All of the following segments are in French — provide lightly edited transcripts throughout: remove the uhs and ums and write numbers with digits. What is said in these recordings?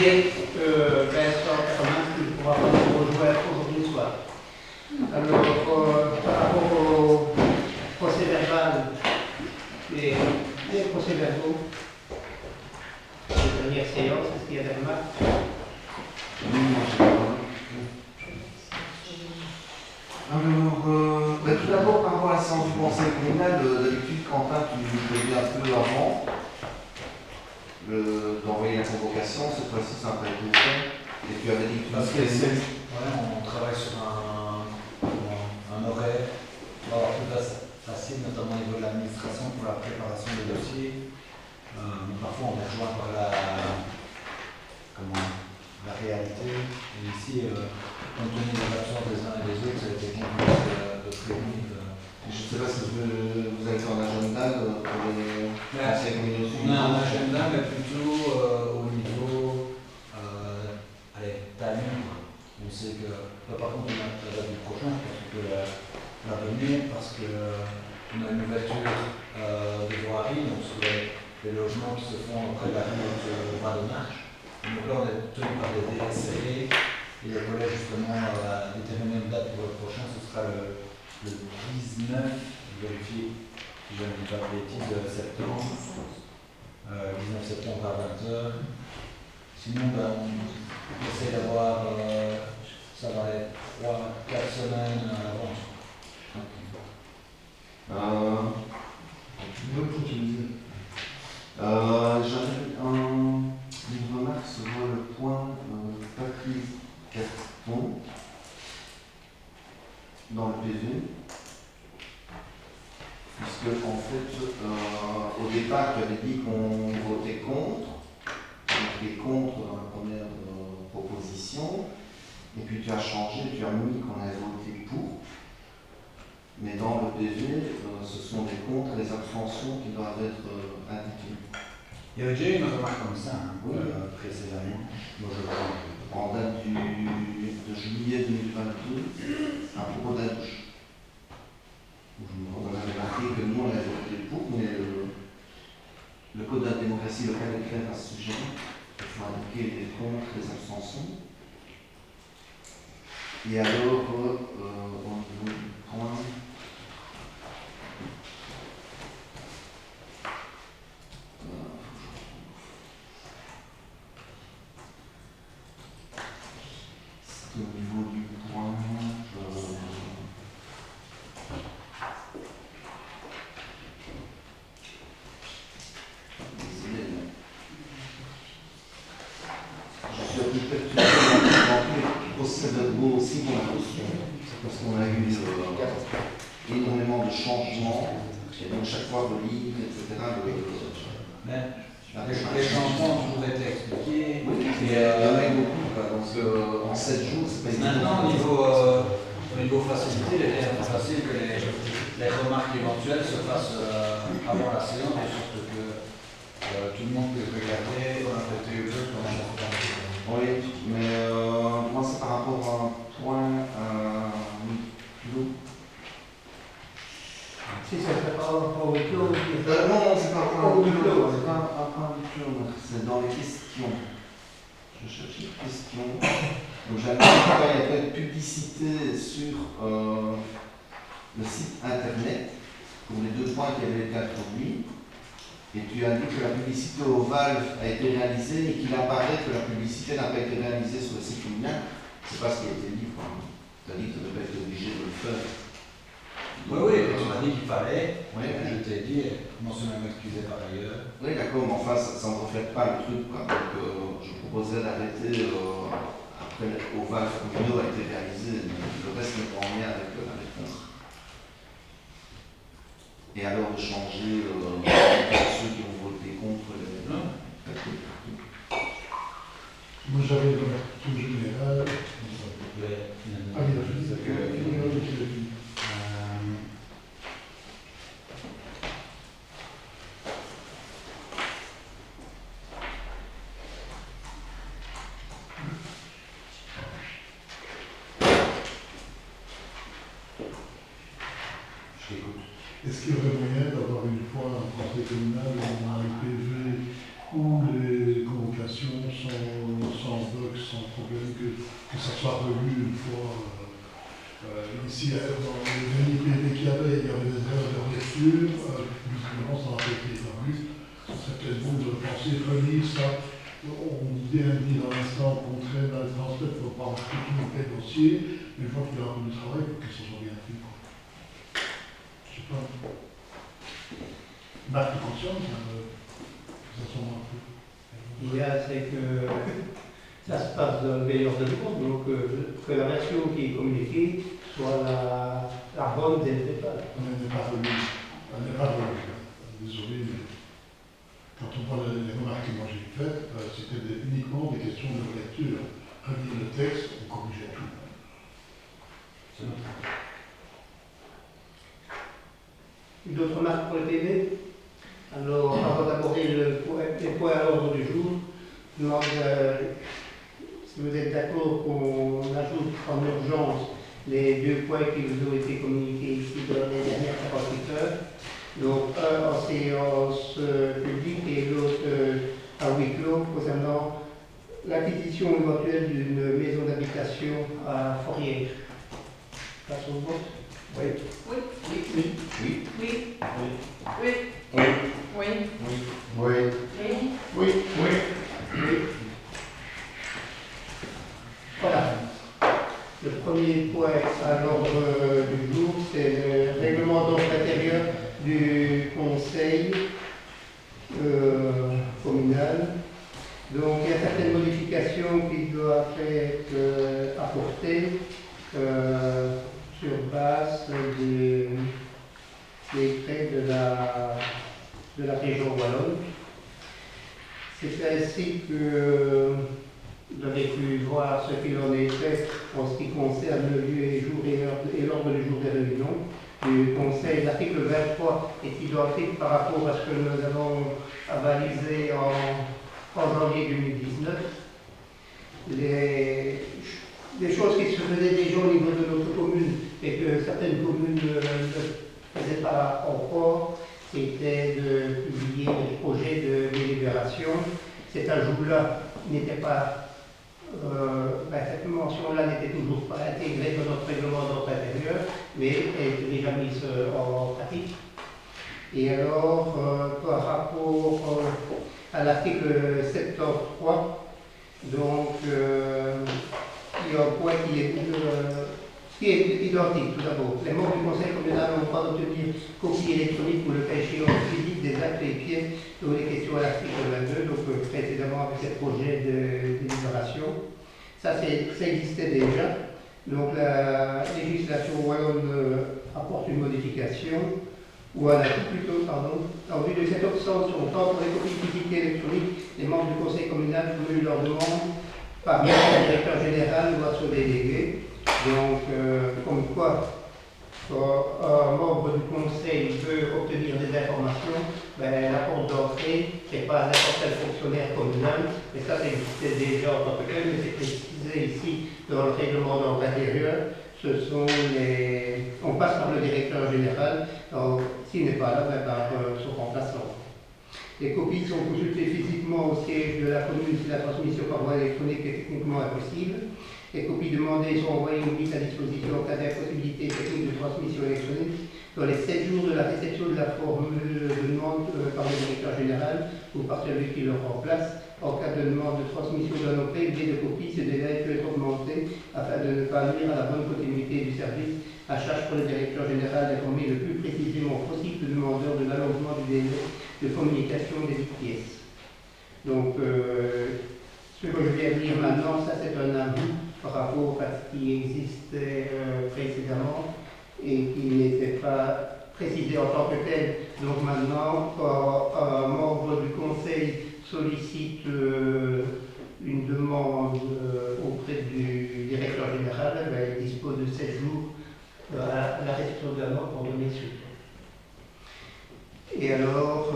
dire que Vincent Herman ne pourra pas nous rejoindre aujourd'hui soir. Alors, par rapport au procès verbal et les procès-verbaux de la dernière séance, est-ce qu'il y a des remarques? Oui, moi je sais pas. Alors, tout d'abord, par rapport à la séance du conseil communal, d'habitude, Quentin, tu nous préviens un peu avant d'envoyer la convocation. Cette fois-ci, ça n'a pas été fait. Et tu avais dit que tu Parce que on travaille sur un horaire pour avoir plus facile, notamment au niveau de l'administration pour la préparation des dossiers. Mais parfois, on est rejoint par la réalité. Et ici, compte tenu de l'absence des uns et des autres, ça a été compliqué de prévenir. je ne sais pas si vous avez fait un agenda pour les conseils communautaires. On a un agenda, mais plutôt au niveau timing. On sait que, là, par contre, on a la date du prochain, je pense qu'on peut la donner parce qu'on a une ouverture de voirie, donc sur les logements qui se font près de la rue de Val-de-Marche. Donc là, on est tenu par des DSRE et le collège, justement, a déterminé une date pour le prochain, ce sera le 19, je vérifie si je ne dis pas de bêtises, septembre. 19 septembre à 20h. Sinon, on essaie d'avoir, ça va être 3-4 semaines à l'avance. J'avais une remarque sur le point Patrice Carton dans le PV. Puisque, en fait, au départ, tu avais dit qu'on votait contre. On était contre dans la première proposition. Et puis tu as changé, tu as mis qu'on avait voté pour. Mais dans le PV, ce sont des contre, les abstentions qui doivent être indiquées. Il y avait déjà eu une remarque comme ça, oui, précédemment. Moi, je crois. En date de juillet 2022, à propos d'un douche. On avait marqué que nous, on avait voté pour, mais le code de la démocratie locale est clair à ce sujet. Il faut indiquer les contre, les abstentions. Et alors, au niveau du point. C'est au niveau du point. Désolé, mais je suis un peu perturbé dans les procès-verbaux aussi pour la caution. C'est parce qu'on a eu énormément de changements, et donc chaque fois religne, etc. Les changements ont toujours été expliqués. Oui, il y en a eu beaucoup, quoi. Donc en 7 jours, c'est pas évident. Maintenant, au niveau facilité, il est bien plus facile que les remarques éventuelles se fassent avant la séance, de sorte que tout le monde peut regarder, on a fait comment ça se passe. Oui, mais moi c'est par rapport à un point clos. Si ça fait pas au clos, Non, c'est pas un point au clos, clos. c'est pas un point clos, c'est dans les questions. Je cherche les questions. Donc j'avais dit qu'il n'y a pas de publicité sur le site internet pour les 2 points qui avaient été introduits. Et tu as dit que la publicité au Valve a été réalisée et qu'il apparaît que la publicité n'a pas été réalisée sur le site communal. C'est pas ce qui a été dit. Tu as dit que tu n'avais pas été obligé de le faire. Oui, tu m'as dit qu'il fallait, Oui, je t'ai dit, mentionner m'excuser par ailleurs. oui, d'accord, mais enfin, ça ne reflète pas le truc, quoi. Donc, je proposais d'arrêter après au Valve communal a été réalisé, mais le reste n'est pas en lien avec la réponse. Et alors de changer ceux qui ont voté contre les. Non. Moi j'avais une remarque générale. Ah oui, est-ce qu'il y aurait moyen d'avoir une fois un conseil communal où on a un PV où les convocations sont soit relu une fois. Ici, dans les derniers PV qu'il y avait des erreurs de lecture. Visiblement, ça n'a pas été établi. Ce serait peut-être bon de penser, relire ça. On vient de dire à l'instant qu'on traîne dans les transferts pour pas marquer tout le dossier. Mais une fois qu'il y aura du travail, il faut que ça soit bien fait. Je sais pas. Marque de conscience, ça soit un peu. L'idéal, c'est que ça se passe dans le meilleur de monde, donc que la version qui est communiquée soit la bonne dès le départ. On n'est pas revenu. On n'est pas revenu. Désolé, mais quand on voit les remarques que moi j'ai faites, c'était uniquement des questions de lecture. Relire le texte, on corrigeait tout. D'autres remarques pour le PV? Alors, avant d'aborder les points à l'ordre du jour, je demande si vous êtes d'accord qu'on ajoute en urgence les 2 points qui vous ont été communiqués ici dans les dernières 48 heures. Donc, un en séance publique et l'autre à huis clos concernant l'acquisition éventuelle d'une maison d'habitation à Fourrières. Passons au vote. Oui. Oui. Oui. Oui. Oui. Oui. Oui. Oui. Oui. Oui. Oui. Oui. Voilà. Le premier point à l'ordre du jour, c'est le règlement d'ordre intérieur du conseil communal. Donc il y a certaines modifications qui doivent être apportées sur base des traits de la région wallonne. C'est ainsi que vous avez pu voir ce qu'il en est fait en ce qui concerne le lieu et jour et l'ordre du jour des réunions du Conseil. L'article 23 est identique par rapport à ce que nous avons avalisé en janvier 2019. Les choses qui se faisaient déjà au niveau de notre commune et que certaines communes ne faisaient pas encore, c'était de publier des projets de délibération. Cet ajout-là n'était pas cette mention-là n'était toujours pas intégrée dans notre règlement d'ordre intérieur, mais elle était déjà mise en pratique. Et alors, par rapport à l'article 73, donc il y a un point qui est identique tout d'abord. Les membres du conseil communal ont le droit d'obtenir copie électronique ou le cas échéant physique des actes et pièces dont les questions à l'article 22, donc précédemment avec ces projets de délibération. Ça, ça existait déjà. Donc la législation wallonne apporte une modification, ou un ajout plutôt, pardon. En vue de cette obtention, tant pour les copies physiques et électroniques, les membres du conseil communal formulent leur demande par mail au directeur général ou à son délégué. Donc, comme quoi, quand un membre du conseil veut obtenir des informations, la porte d'entrée, ce n'est pas n'importe quel fonctionnaire communal, mais ça, ça existait déjà en tant que tel, mais c'est précisé ici dans le règlement d'ordre intérieur. On passe par le directeur général, s'il n'est pas là, par son remplaçant. Les copies sont consultées physiquement au siège de la commune si la transmission par voie électronique est techniquement impossible. Les copies demandées sont envoyées ou mises à disposition en cas d'impossibilité technique de transmission électronique dans les 7 jours de la réception de la formule de demande par le directeur général ou par celui qui le remplace. En cas de demande de transmission d'un objet de copie, ce délai peut être augmenté afin de ne pas nuire à la bonne continuité du service. À charge pour le directeur général d'informer le plus précisément possible le demandeur de l'allongement du délai de communication des pièces. Donc, ce que je viens de dire maintenant, ça c'est un avis par rapport à ce qui existait précédemment et qui n'était pas précisé en tant que tel. Donc maintenant, quand un membre du conseil sollicite une demande auprès du directeur général, il dispose de 7 jours à la réception de la demande pour donner suite. Et alors,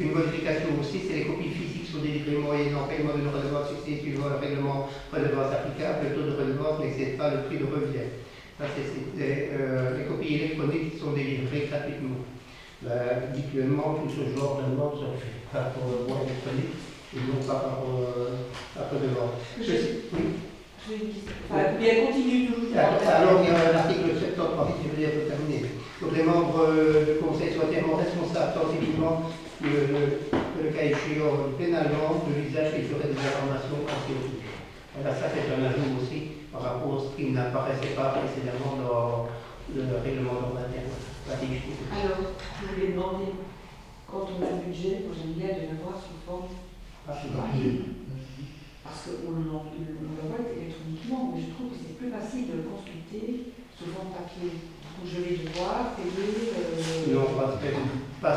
une modification aussi, c'est les copies physiques sont délivrées moyennant paiement de redevance fixée suivant le règlement redevance applicable. Le taux de redevance n'excède pas le prix de revient. Ça, les copies électroniques sont délivrées gratuitement. Habituellement, tout ce genre de demande se fait par voie électronique et non pas par redevance. Oui. Enfin, puis elle continue toujours. Alors, il y a l'article 70, je veux dire, pour terminer. Donc, les membres du Conseil soient également responsables, tant civilement que le cas échéant pénalement, de l'usage qu'ils feraient des informations anti-autorité. Voilà, ça c'est un ajout aussi par rapport à ce qui n'apparaissait pas précédemment dans le règlement d'ordre interne. Alors, je voulais demander, quand on a le budget, moi j'aime bien de l'avoir sous forme papier. Parce qu'on le voit électroniquement, mais je trouve que c'est plus facile de le consulter sous forme papier. Donc je vais devoir payer. Non, pas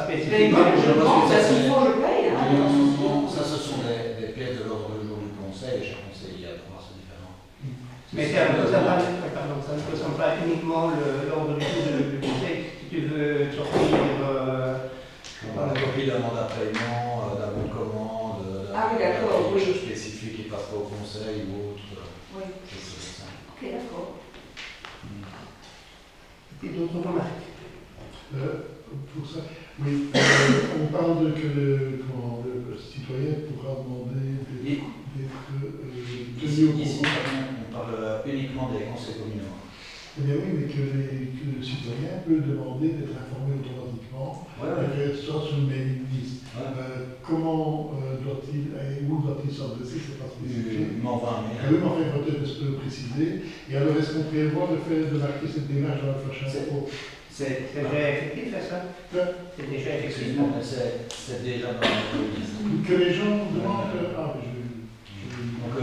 Mais spécifiquement. je pense que s'il faut, je paye. Non, ça ce sont des pièces de l'ordre du jour du Conseil, chaque conseiller a droit, c'est différent. Mais ça ne concerne pas uniquement l'ordre du jour du Conseil. Si tu veux sortir Une copie d'un mandat de paiement, d'un bon de commande, oui. chose spécifique qui passe pas au Conseil ou autre. Oui. C'est ça. Ok, d'accord. et d'autres remarques. Pour ça, oui, on parle que le citoyen pourra demander d'être tenu au Ici, courant. on parle uniquement des conseils communaux. Eh bien oui, mais que le citoyen peut demander d'être informé automatiquement, que ce soit sur une mailing list. Comment doit-il, où doit-il s'adresser, c'est pas spécifique. Il m'envoie un mail. Oui, mais enfin, il faut peut-être le préciser. Et alors, est-ce qu'on prévoit de marquer cette démarche dans le prochain rapport? C'est déjà effectif, ça? C'est déjà effectif. Effectivement, c'est déjà dans la liste. Que les gens demandent. Ah, Donc,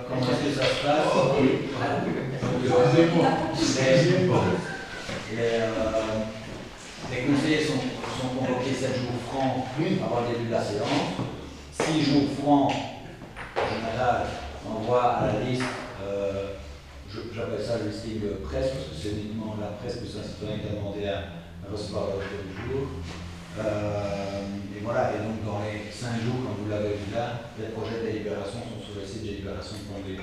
comment est-ce que ça se passe? Excusez-moi. Les conseillers sont convoqués 7 jours francs avant le début de la séance. 6 jours francs, en général, envoie à la liste, j'appelle ça le listing presse, parce que c'est uniquement la presse que c'est un citoyen qui a demandé à recevoir l'ordre du jour. Et voilà, et donc dans les 5 jours, comme vous l'avez vu là, les projets de délibération sont sur le site délibération.be,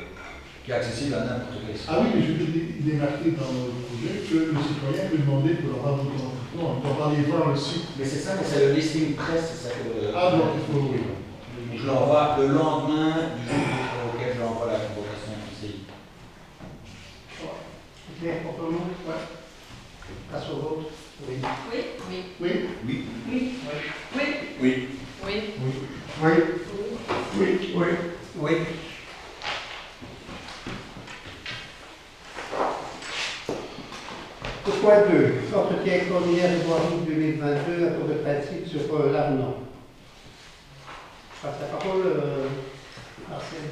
qui est accessible à n'importe quel site. Ah oui, mais je veux dire, il est marqué dans le projet que le citoyen peut demander pour l'avoir automatiquement. On peut aller voir le site. Mais c'est ça, mais c'est le listing presse, c'est ça que. Ah donc il faut. Oui. Je l'envoie le lendemain du jour auquel je l'envoie la convocation au conseil. C'est clair pour tout le monde? Ouais. Passe au vote. Oui. Oui. Oui. Oui. Oui. Oui. Oui. Oui. Oui. Oui. Oui. Oui. Oui. Au point 2, entretien extraordinaire de voirie 2022, accord de principe sur l'avenant. Je passe la parole, Marcel.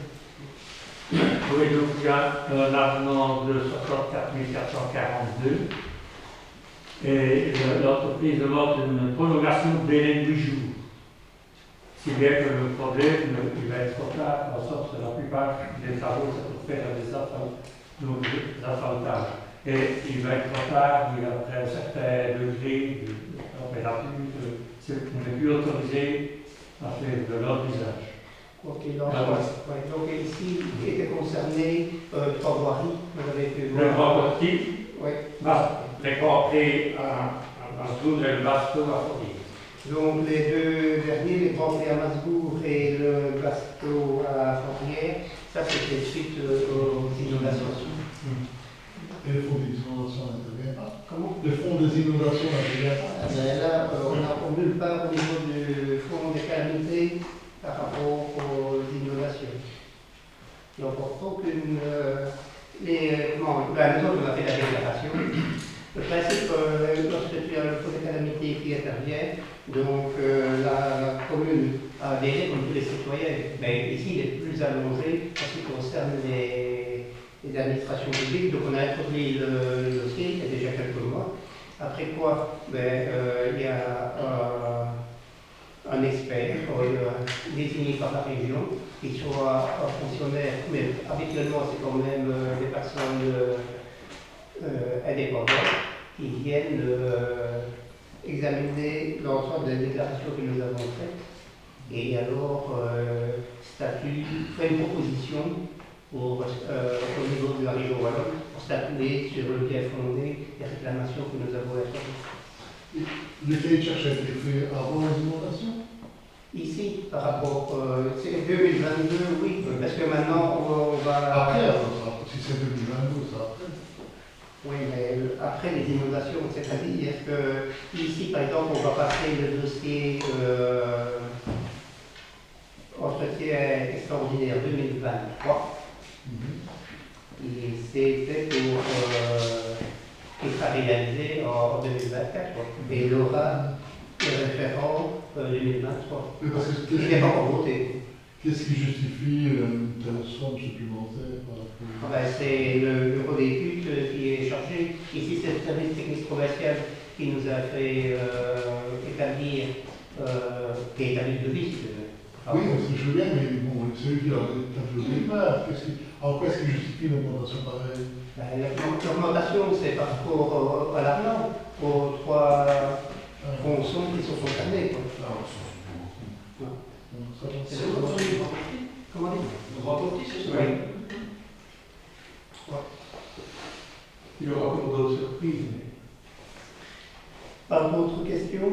Oui, donc il y a un avenant de 64 442 et l'entreprise demande une prolongation de délai de 8 jours. Si bien que le problème, il va être trop tard, en sorte que la plupart des travaux, ça peut faire des asphaltages. Et il va être trop tard, il va après un certain degré de température, on n'est plus autorisé à faire de l'ordre d'usage. Ok, donc ici, qui était concerné, 3 voiries, vous avez pu voir. Le grand petit, Oui. les compris en dessous de Basto à Fourier. Donc les deux derniers, les Grands Prix à Masbourg et le Basto à Fourrière, ça c'était suite aux inondations. Et le fonds des inondations n'intervient pas. Comment? Le fonds des inondations n'intervient pas. Là, on n'a nulle part au niveau du fonds des calamités par rapport aux inondations. Donc, aucune. Nous autres, on a fait la déclaration. Le principe, lorsque tu as le fonds des calamités qui intervient, donc la commune a adhéré, comme tous les citoyens, mais ici il est plus allongé en ce qui concerne les administrations publiques. Donc, on a introduit le dossier il y a déjà quelques mois. Après quoi, il y a un expert désigné par la région, qui soit un fonctionnaire, mais habituellement c'est quand même des personnes indépendantes qui viennent examiner l'ensemble des déclarations que nous avons faites et alors fait une proposition au niveau de la région wallonne pour statuer sur le bien fondé des réclamations que nous avons introduites. Le cahier de charge a été fait avant les inondations. Ici, par rapport, c'est 2022, oui, parce que maintenant on va. Après, alors, c'est 2022, ça après. Oui, mais après les inondations, c'est-à-dire que ici, par exemple, on va passer le dossier entretien extraordinaire 2023. Et c'était pour qui sera réalisé en 2024. Quoi. Et il aura le référent 2023. Mais parce que Il n'est pas encore voté. qu'est-ce qui justifie une telle somme supplémentaire par Ah rapport ben, c'est le bureau d'études qui est chargé. Ici, c'est le service technique commercial qui nous a fait établir, qui a établi le devis. Oui, je veux bien, mais bon, c'est lui qui a établi au départ. En quoi est-ce qu'il justifie une augmentation pareille? Ben, l'augmentation, c'est par rapport à l'argent, aux trois fonctions qui sont concernées. Quoi. C'est le droit de Comment dire? le rapporter, c'est ça? Oui. Il y aura pas d'autres surprises. Pas d'autres questions?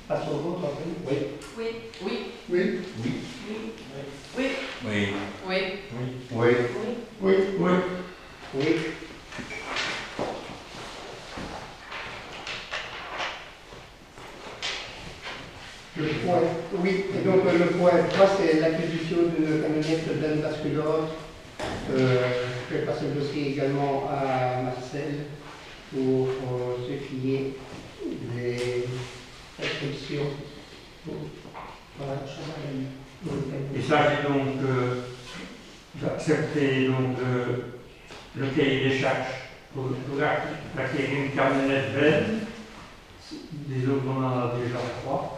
Passons au vote après. Oui. Oui. Oui. Oui. Oui. Oui. Oui. Oui. Oui. Oui. Oui. Oui. Le point, oui, et donc le point 3, c'est l'acquisition d'une camionnette d'un basculante. Je vais passer le dossier également à Marcel pour ce qui est des restrictions. Voilà. Il s'agit donc d'accepter donc le cahier des charges pour acquérir une camionnette belle. Disons qu'on en a déjà 3.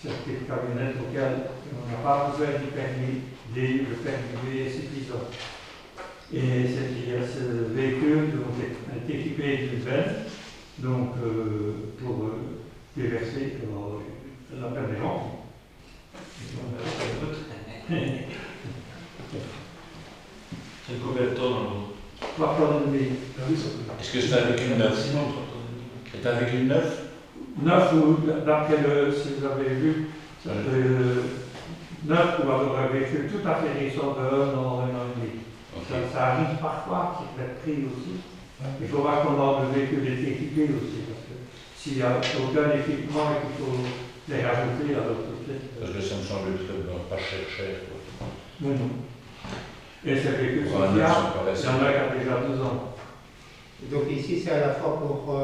Certaines camionnettes auxquelles on n'a pas besoin du permis D, le permis B est suffisant. Et ce véhicule donc, est équipé d'une benne, donc pour déverser la peine des gens. C'est combien de tonnes? 3 tonnes et demie. Ah oui, ça peut. Est-ce que c'est avec une neuf? C'est avec une neuf? 9 ou d'après si vous avez vu, 9 pour avoir un véhicule tout à fait récent de 1 an, 1 an et demi. Okay. Ça arrive parfois, qui peut être pris aussi. Il faut voir comment le véhicule est équipé aussi, parce que s'il n'y a aucun équipement et qu'il faut les rajouter, alors peut-être. Parce que ça me semble pas cher. Quoi. Non, non. Et ces véhicules Pour un sont neuf, fiables, c'est il y pas en a qui ont déjà 2 ans. Donc ici, c'est à la fois pour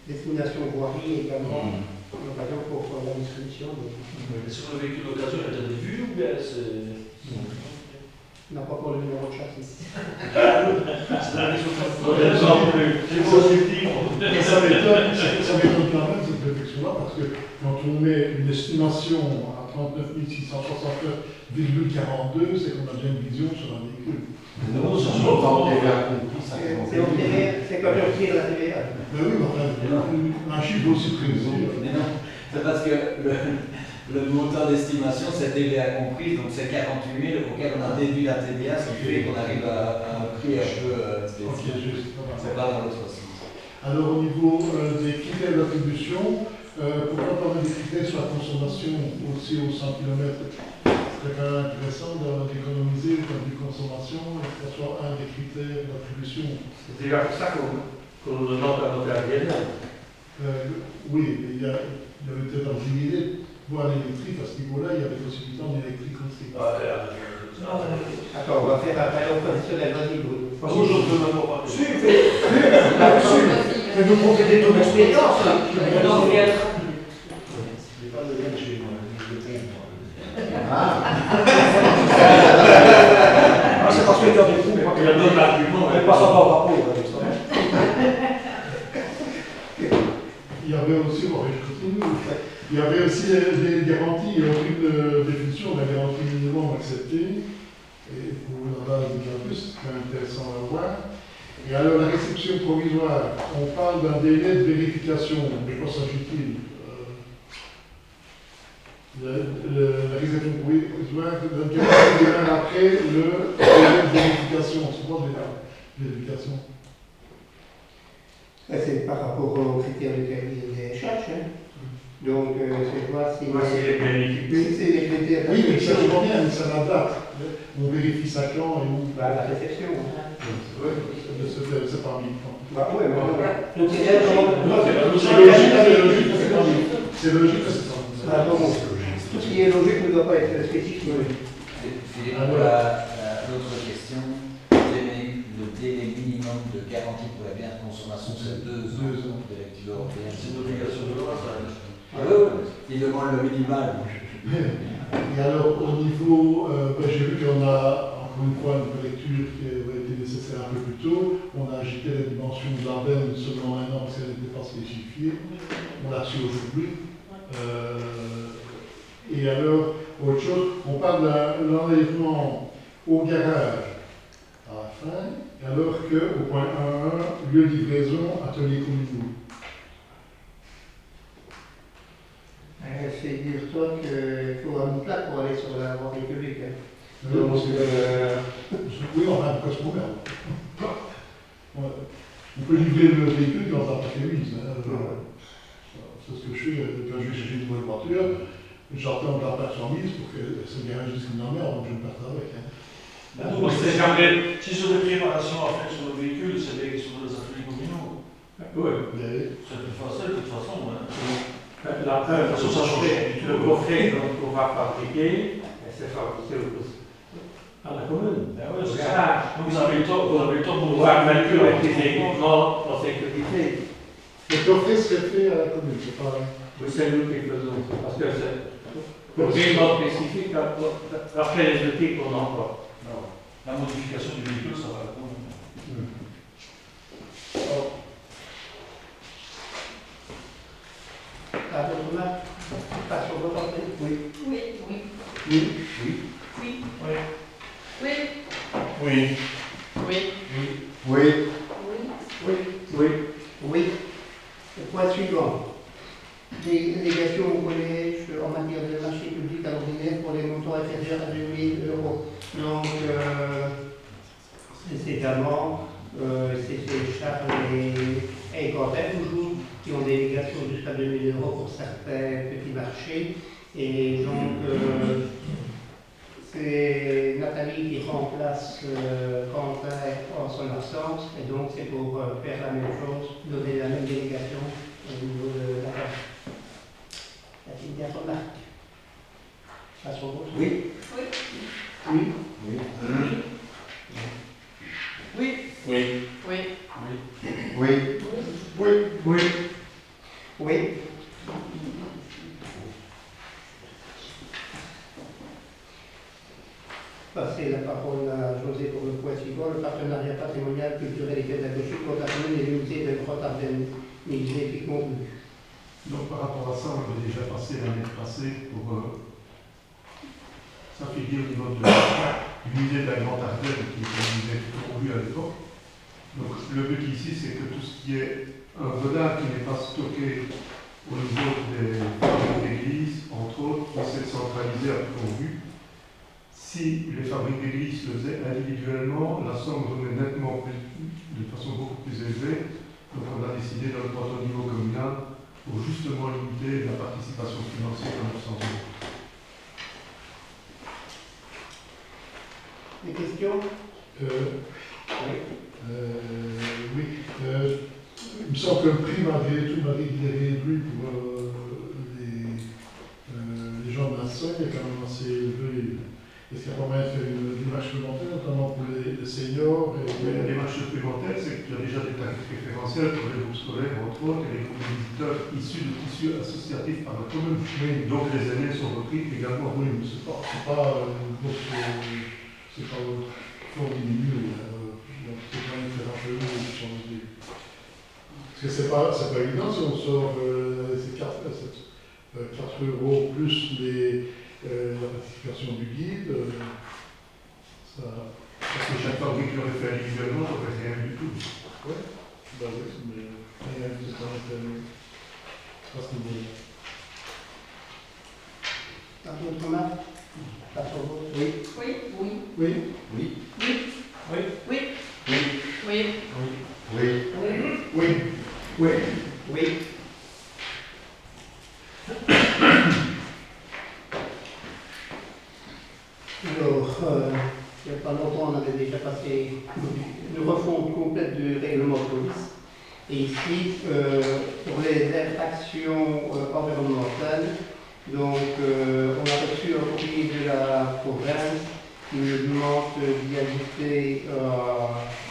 destination voirie et également l'occasion pour la distribution. Sur le véhicule d'occasion, il y a déjà des vues ou bien c'est. On n'a pas pour le numéro de châssis. C'est la question Et ça m'étonne quand même cette réflexion-là, parce que quand on met une estimation à 39 669,42, c'est qu'on a déjà une vision sur un véhicule. Non, c'est pas déjà compris, ça C'est au TVA, c'est comme on tire la TVA. Ben oui, mais enfin, un chiffre aussi précis. Mais non, c'est parce que le montant d'estimation, c'est TVA comprise, donc c'est 48 000 auquel on a déduit la TVA, ce qui fait qu'on arrive à un prix un peu Ok, spécifique. juste. C'est pas dans l'autre sens. Alors au niveau des critères d'attribution, pourquoi parler des critères sur la consommation aussi au 100 km? C'est quand même intéressant d'économiser quand du consommation et que ce soit un des critères d'attribution. C'est déjà pour ça qu'on demande à notre ADN. Oui, mais il y avait peut-être un idée, voir l'électrique, à ce niveau-là, il y avait possibilité en électrique aussi. Attends, on va faire appel au conditionnel, vas-y, Bruno. Bonjour, je peux même pas. Si, fais nous profiter de ton expérience. C'est parce que tu as des trous, mais Il y a d'autres arguments. on passe pas au rapport. Il y avait aussi, bon, je continue, il y avait aussi des garanties, il y a aucune définition de la garantie minimum acceptée, et pour la base de plus, c'est quand même intéressant à voir. Et alors la réception provisoire, on parle d'un délai de vérification, de quoi s'agit-il? La réception provisoire d'un délai après le délai de vérification, c'est quoi de vérification? C'est par rapport aux critères de qualité des charges. Hein. Donc, c'est voir si C'est bien équipé. c'est les critères Oui, mais ça je d'attribution. vois bien, mais ça la date. On vérifie ça quand et où. Bah, la réception. Hein. C'est pas mis. Bah ouais, mais voilà. Donc c'est C'est logique que c'est ça. Ah, bon, tout ce qui est logique ne doit pas être spécifique. Philippe, pour l'autre question, le délai minimum de garantie pour la bien consommation, c'est 2 ans de lecture européenne. C'est une obligation de loi, ça. Ah oui, il demande le minimal. Et alors, au niveau, j'ai vu qu'on a, encore une fois, une lecture qui aurait été nécessaire un peu plus tôt. On a agité la dimension de la veine seulement un an parce qu'elle n'était pas spécifiée. On l'a su aujourd'hui. Et alors, autre chose, on parle d'un enlèvement au garage à la fin, alors qu'au point 1.1, lieu de livraison, atelier communaux. C'est dire toi qu'il faut un plat pour aller sur la voie publique. Oui, on a un cause pour merde. On peut livrer le véhicule dans un paquet mise. C'est ce que je fais quand je vais chercher une nouvelle voiture. J'attends la plaque sur mise pour que ce garage dise qu'il en merde, donc je me parte avec. Si sur des préparations à faire sur le véhicule, c'est des sur les ateliers communaux. Oui. C'est plus facile de toute façon. La preuve, le coffret qu'on va fabriquer, c'est fabriqué à la commune. Au garage. Donc vous avez le temps pour pouvoir mettre les équipements en sécurité. Le coffret serait fait à la commune, c'est pas. Oui, c'est nous qui faisons. Parce que c'est vraiment spécifique après les outils qu'on emploie. La modification du véhicule, ça va répondre. Ah, donc on a pas sur votre antenne. Oui. Oui. Oui. Oui. Oui. Oui. Oui. Oui. Oui. Oui. Oui. Oui. Le point suivant. Délégation au collège en matière de marché public à l'ordinaire pour les montants inférieurs à 2 000 euros. Donc, c'est également, c'est Charles et Quentin toujours qui ont des délégations jusqu'à 2 000 euros pour certains petits marchés. Et donc, c'est Nathalie qui remplace Quentin en son absence. Et donc, c'est pour faire la même chose, donner la même délégation au niveau de la a-t-il bien remarqué? À son vote? Oui. Oui. Oui. Oui. Oui. Oui. Oui. Oui. Oui. Oui. Oui. Passer la parole à José pour le point suivant. Le partenariat patrimonial, culturel et pédagogique pour la commune et le musée de Grotte-Ardenne, musée qui conclut. Donc par rapport à ça, on avait déjà passé l'année passée pour ça figure au niveau du musée de la Grande Ardenne, qui était un musée pourvu à l'époque. Donc le but ici, c'est que tout ce qui est un vedin qui n'est pas stocké au niveau des fabriques d'église, entre autres, puisse être centralisé à pourvu. Si les fabriques d'église le faisaient individuellement, la somme revenait nettement de façon beaucoup plus élevée. Donc on a décidé dans le niveau communal pour justement limiter la participation financière à 900 euros. Des questions? Oui. Il me semble que le prix, malgré tout, malgré qu'il est réduit pour les gens de la Somme, est quand même assez élevé. Est-ce qu'il y a pas moyen de faire une démarche supplémentaire, notamment pour les seniors La démarche supplémentaire, c'est qu'il y a déjà des tarifs préférentiels pour les groupes scolaires, entre autres, et les groupes de visiteurs issus de tissus associatifs par la commune. Oui. Donc les aînés sont repris également. Oui, mais c'est pas fort diminué. Donc c'est quand même faire un peu changer. Parce que c'est pas évident si on sort ces 4 euros plus la participation du guide. Parce que chaque fabrique qui l'aurait fait individuellement, ça ne fait rien du tout. Oui, bah oui, mais rien de ça à ce niveau-là. T'as d'autres remarques? Pas sur vous? Oui. Oui. Oui. Oui. Oui. Oui. Oui. Oui. Oui. Oui. Oui. Oui. Oui. Oui. Alors, il n'y a pas longtemps, on avait déjà passer une refonte complète du règlement de police. Et ici, pour les infractions environnementales, donc on a reçu un courrier de la province qui nous demande d'y ajouter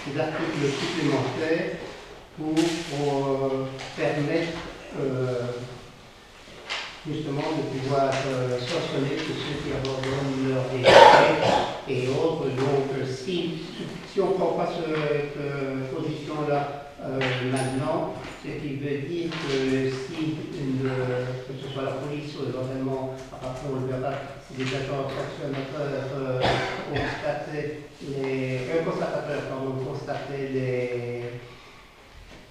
des articles supplémentaires pour permettre justement de pouvoir sanctionner tous ceux qui abandonnent leurs déchets et autres. Donc si on ne prend pas cette position-là maintenant, ce qui veut dire que si que ce soit la police ou l'événement, après on le verra, si des agents sanctionnateurs constataient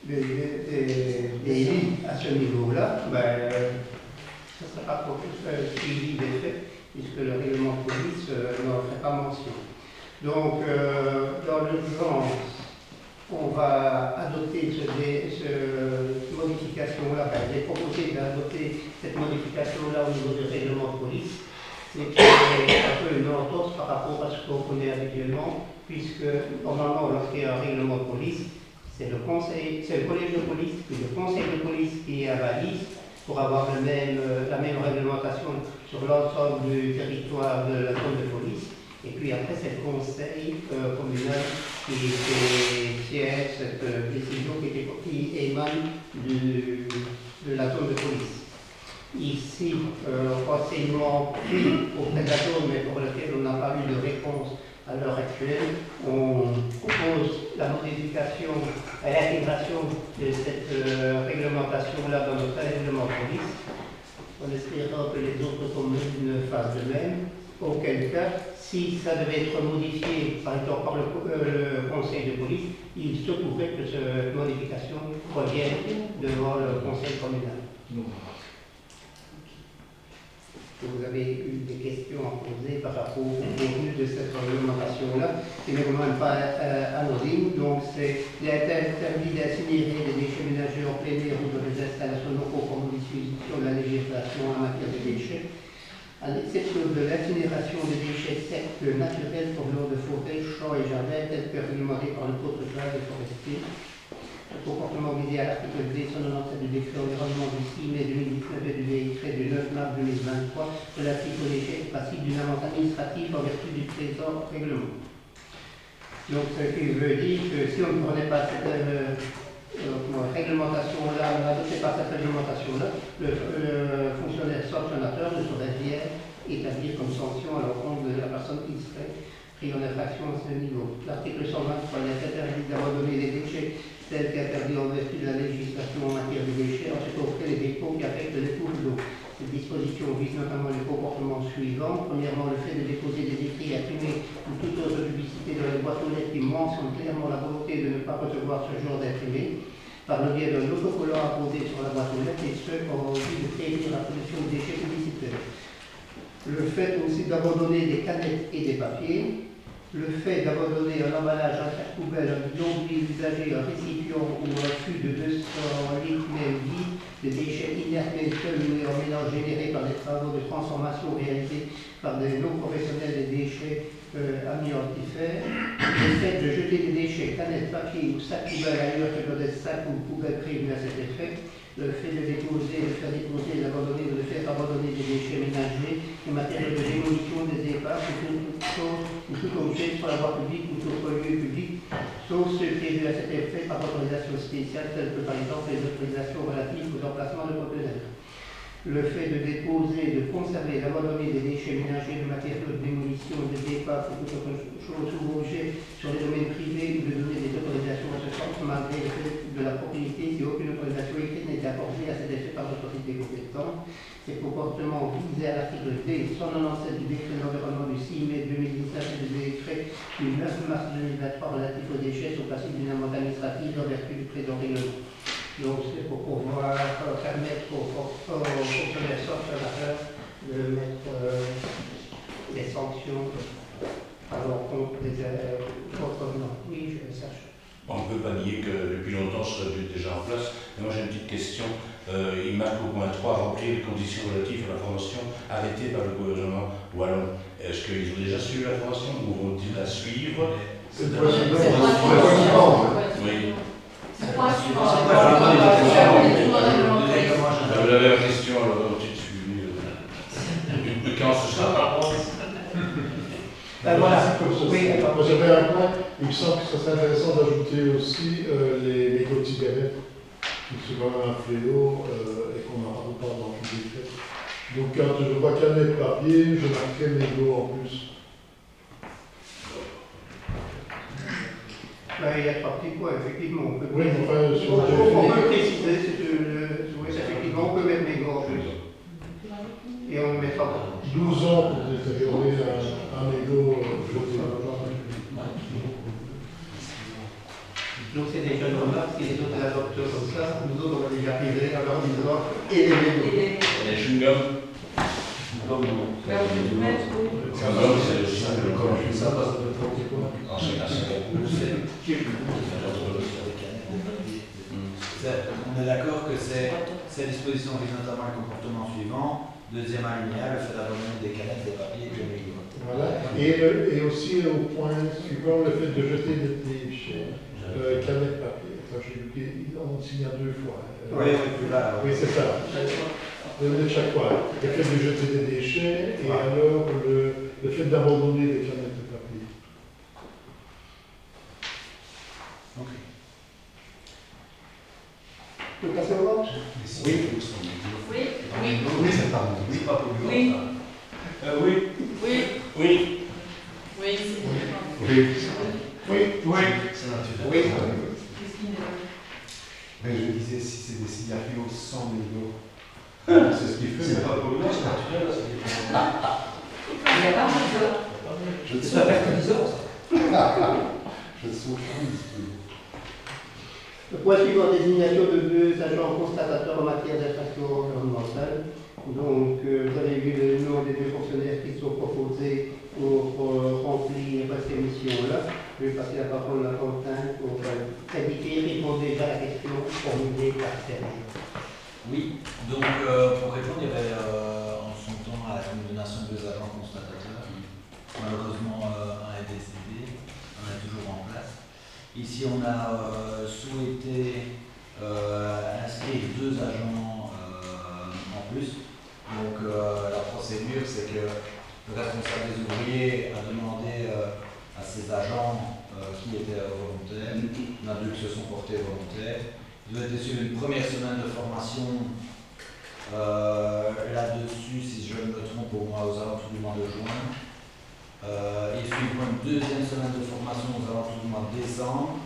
des lits à ce niveau-là, ben, ce ne sera pas pour suivi des faits, puisque le règlement de police n'en ferait pas mention. Donc, dans l'urgence, on va adopter cette modification-là, j'ai proposé d'adopter cette modification-là au niveau du règlement de police, mais qui est un peu une entorse par rapport à ce qu'on connaît habituellement, puisque normalement, lorsqu'il y a un règlement de police, c'est le collège de police, puis le conseil de police qui avalise pour avoir la même réglementation sur l'ensemble du territoire de la zone de police. Et puis après, c'est le conseil communal qui tient cette décision qui émane de la zone de police. Ici, renseignement pris auprès de la zone, mais pour lequel on n'a pas eu de réponse à l'heure actuelle, on propose la modification et l'intégration de cette réglementation-là dans notre règlement de police, en espérant que les autres communes fassent de même. Auquel cas, si ça devait être modifié, par exemple, par le conseil de police, il se pourrait que cette modification revienne devant le conseil communal. Vous avez eu des questions à poser par rapport au contenu de cette réglementation-là, qui n'est quand même pas anodine. Donc, il est interdit d'incinérer des déchets ménagers en plein air ou dans des installations non conformes aux dispositions de la législation en matière de déchets, à l'exception de l'incinération des déchets secs naturels provenant de forêts, champs et jardins, tels que réglementés par le code rural et forestier. Le comportement visé à l'article D197 du décret environnement du 6 mai 2019 et du décret du 9 mars 2023 relatif aux déchets est passible d'une amende administrative en vertu du présent règlement. Donc, ce qui veut dire que si on ne prenait pas cette réglementation-là, on n'adoptait pas cette réglementation-là, le fonctionnaire sanctionnateur ne saurait rien établir comme sanction à l'encontre de la personne qui serait prise en infraction à ce niveau. L'article 123 interdit d'abandonner les déchets tels qu'interdits en vertu de la législation en matière de déchets, en ce qui offre les dépôts qui affectent les cours d'eau. Cette disposition vise notamment les comportements suivants. Premièrement, le fait de déposer des écrits imprimés ou toute autre publicité dans les boîtes aux lettres qui mentionnent clairement la volonté de ne pas recevoir ce genre d'imprimé, par le biais d'un autocollant apposé sur la boîte aux lettres, et ce, en vue de prévenir la production de déchets publicitaires. Le fait aussi d'abandonner des canettes et des papiers. Le fait d'abandonner un emballage, un sac poubelle, un bidon d'huile usagé, un récipient ou un fût de 200 litres même vide, de déchets inertes même seuls ou en mélange générés par des travaux de transformation réalisés par des non-professionnels des déchets amiantifères. Le fait de jeter des déchets, canettes, papier ou sacs poubelles ailleurs que dans des sacs ou poubelles prévus à cet effet. Le fait de déposer, de faire déposer, d'abandonner ou de faire abandonner des déchets ménagers, des matériaux de démolition, des épaves, ou tout objet sur la voie publique ou sur le lieu public, sauf ceux prévus à cet effet par autorisation spéciale, telles que par exemple les autorisations relatives aux emplacements de conteneurs. Le fait de déposer, de conserver, d'abandonner des déchets ménagers, de matériaux de démolition, des épaves ou toute autre chose ou objet sur les domaines privés ou de donner des autorisations à ce sens, malgré le fait de la propriété, si aucune autorisation écrite n'est accordée à cet effet par l'autorité compétente. Ces comportements visés à l'article D197 du décret de l'environnement du 6 mai 2019 et du décret du 9 mars 2023 relatif aux déchets sont passibles d'une amende administrative en vertu du présent règlement. Donc c'est pour pouvoir permettre aux fonctionnaires sanctionnateurs de mettre des sanctions à l'encontre des contrevenants. Oui, je sache. On ne peut pas nier que depuis longtemps ce serait déjà en place. Mais moi j'ai une petite question. Il marque au point 3, remplir les conditions relatives à la formation arrêtée par le gouvernement wallon. Est-ce qu'ils ont déjà suivi la formation ou vont-ils la suivre? C'est le point suivant. Oui. C'est le point suivant. Vous avez la question, alors, tout de suite. Quand ce sera? Ben voilà. Oui, moi j'avais un point, il me semble que ça serait intéressant d'ajouter aussi les mégots de cigarettes, qui sont quand même un fléau et qu'on n'a pas dans tous les faits. Donc quand je vois canette papier, je marquerai mégots en plus. Ben, il y a trois petits points, effectivement. On peut, Oui, enfin, sur on peut préciser, effectivement, on peut mettre mégots en plus. Et on ne mettra pas. 12 ans pour détériorer un mégot jeté. Donc c'est des jeunes remarques, et les autres adoptent comme ça. Nous autres, on va déjà arriver à leur disant et les mégots. Les chewing-gums? Chewing-gum, c'est le chewing-gum. Ça passe de temps en temps. En Singapour, On est d'accord que ces dispositions visent notamment le comportement suivant. Deuxième alinéa, le fait d'abandonner des canettes, des papiers et des mégots. Voilà. Et aussi au point suivant, le fait de jeter des déchets, canettes papier. Enfin, on signe à 2 fois. Oui, là. Oui, c'est ça. De chaque fois. Le fait de jeter des déchets et alors le fait d'abandonner les canettes de papier. Ok. Tu veux passer au vote? Oui. Oui. Oui, c'est pas bon. Oui, pas polluant. Oui. Oui. Oui. Oui. Oui. Oui. Oui. Oui. C'est naturel. Oui. Mais je disais, si c'est des scénarios sans mégots, c'est ce qu'il fait. C'est pas polluant, c'est naturel. Il n'y a pas de Je te Ça fait que 10 ans, ça. Je te souhaite un Le point suivant, désignation de deux agents constatateurs en matière d'infraction environnementale. Donc, vous avez vu le nom des deux fonctionnaires qui sont proposés pour remplir cette mission-là. Je vais passer la parole à Quentin pour indiquer, répondre déjà à la question formulée par Serge. Oui, donc pour répondre, il y avait en son temps à la condamnation de 2 agents constatateurs. Malheureusement, un est décédé, on est toujours en place. Ici, on a souhaité inscrire 2 agents en plus. Donc la procédure, c'est que le responsable des ouvriers a demandé à ses agents qui étaient volontaires, on a 2 qui se sont portés volontaires. Ils ont été sur une première semaine de formation là-dessus, si je ne me trompe, au mois aux alentours du mois de juin. Ils suivront une 2e semaine de formation aux alentours du mois de décembre.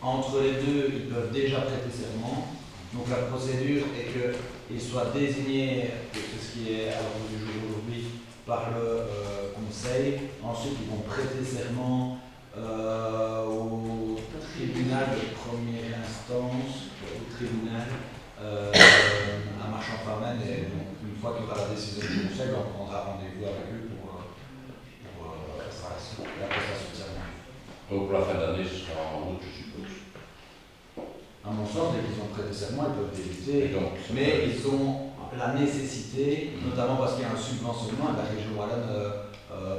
Entre les deux, ils peuvent déjà prêter serment. Donc la procédure est qu'ils soient désignés, c'est ce qui est à l'ordre du jour aujourd'hui, par le conseil. Ensuite, ils vont prêter serment au tribunal de première instance, au tribunal à Marchand-Farmen. Et donc, une fois qu'il y aura la décision du conseil, on prendra rendez-vous avec eux pour la prestation de serment. Donc pour la fin d'année, ce sera en route, je suppose. À mon sens, dès qu'ils ont prêté serment, ils peuvent débuter. Mais ils ont la nécessité, notamment parce qu'il y a un subventionnement de la région wallonne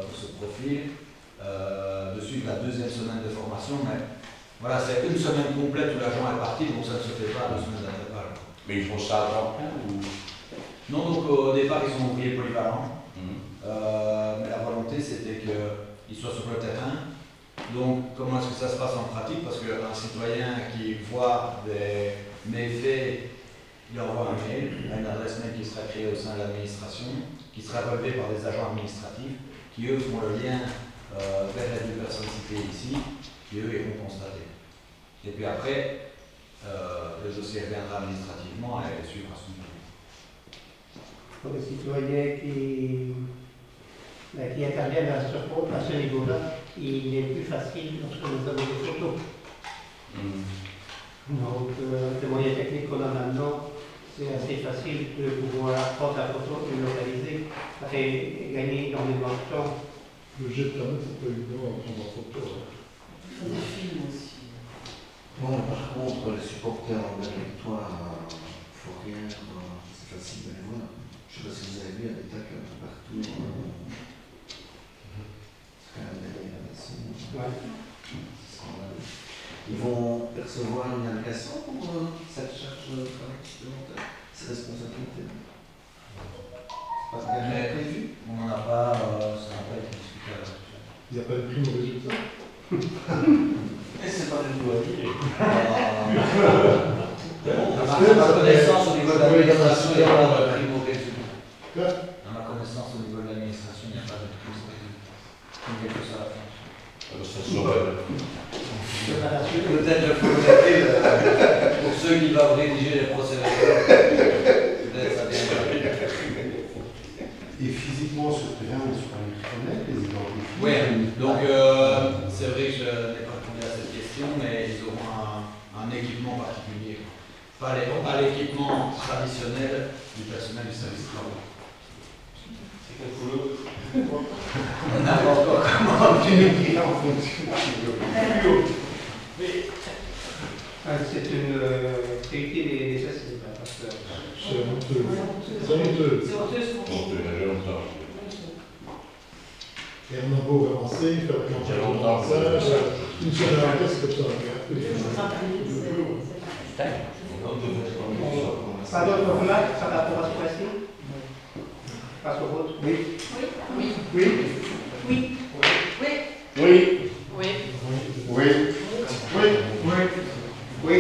pour ce profil, de suivre la 2e semaine de formation. Mais voilà, c'est une semaine complète où l'agent est parti, donc ça ne se fait pas 2 semaines d'intervalle. Mais ils font ça à temps plein ou? Non, donc au départ, ils sont ouvriers polyvalents. Mais la volonté, c'était qu'ils soient sur le terrain. Donc, comment est-ce que ça se passe en pratique? Parce qu'un citoyen qui voit des méfaits, il envoie un mail à une adresse mail qui sera créée au sein de l'administration, qui sera relevée par des agents administratifs, qui eux font le lien vers les 2 personnes citées ici, qui eux iront constater. Et puis après, le dossier reviendra administrativement et suivra son niveau. Pour les citoyens qui interviennent à ce niveau-là, il est plus facile lorsque nous avons des photos. Donc, avec les moyens techniques qu'on a maintenant, c'est assez facile de pouvoir prendre la photo et localiser, et gagner énormément de temps. Le jet de canette, c'est pas évident à prendre en photo. Il faut des films aussi. Bon, par contre, les supporters en victoire Fourrière, c'est facile de les voir. Je ne sais pas si vous avez vu, il y a des tacs un peu partout. C'est quand même des dégradations. Ouais. Ils vont percevoir une allocation pour cette charge de travail supplémentaire, ces responsabilités. Pas bien prévu. On n'en a pas, ça n'a pas été discuté à l'heure actuelle. Il n'y a pas de prime au résultat. Et c'est pas du tout à dire. À ma connaissance, au niveau de l'administration, il n'y a pas de prime au résultat. Quoi? À ma connaissance, au niveau de l'administration, il n'y a pas de prime au résultat. Il y a que ça à la fin. Ça saurait. Peut-être le faut pour ceux qui doivent rédiger les procès-verbaux. Peut-être ça viendra. Et physiquement sur le terrain, sur un Internet, les identifiés. Oui, donc c'est vrai que je n'ai pas répondu à cette question, mais ils auront un équipement particulier. Pas l'équipement traditionnel du personnel du service travail. C'est quelle couleur? On n'a pas encore comment. Tu nous diras en fonction C'est une qualité nécessaire. C'est honteux. C'est honteux. C'est honteux ce qu'on Bon, dit. il y a longtemps. Et on a beau avancer, faire le Il y a longtemps. une seule adresse comme ça. Pas d'autres remarques par rapport à ce point-ci? Passe au vote. Oui. Oui. Oui. Oui. Oui. Oui. Oui. Oui. Oui. Oui.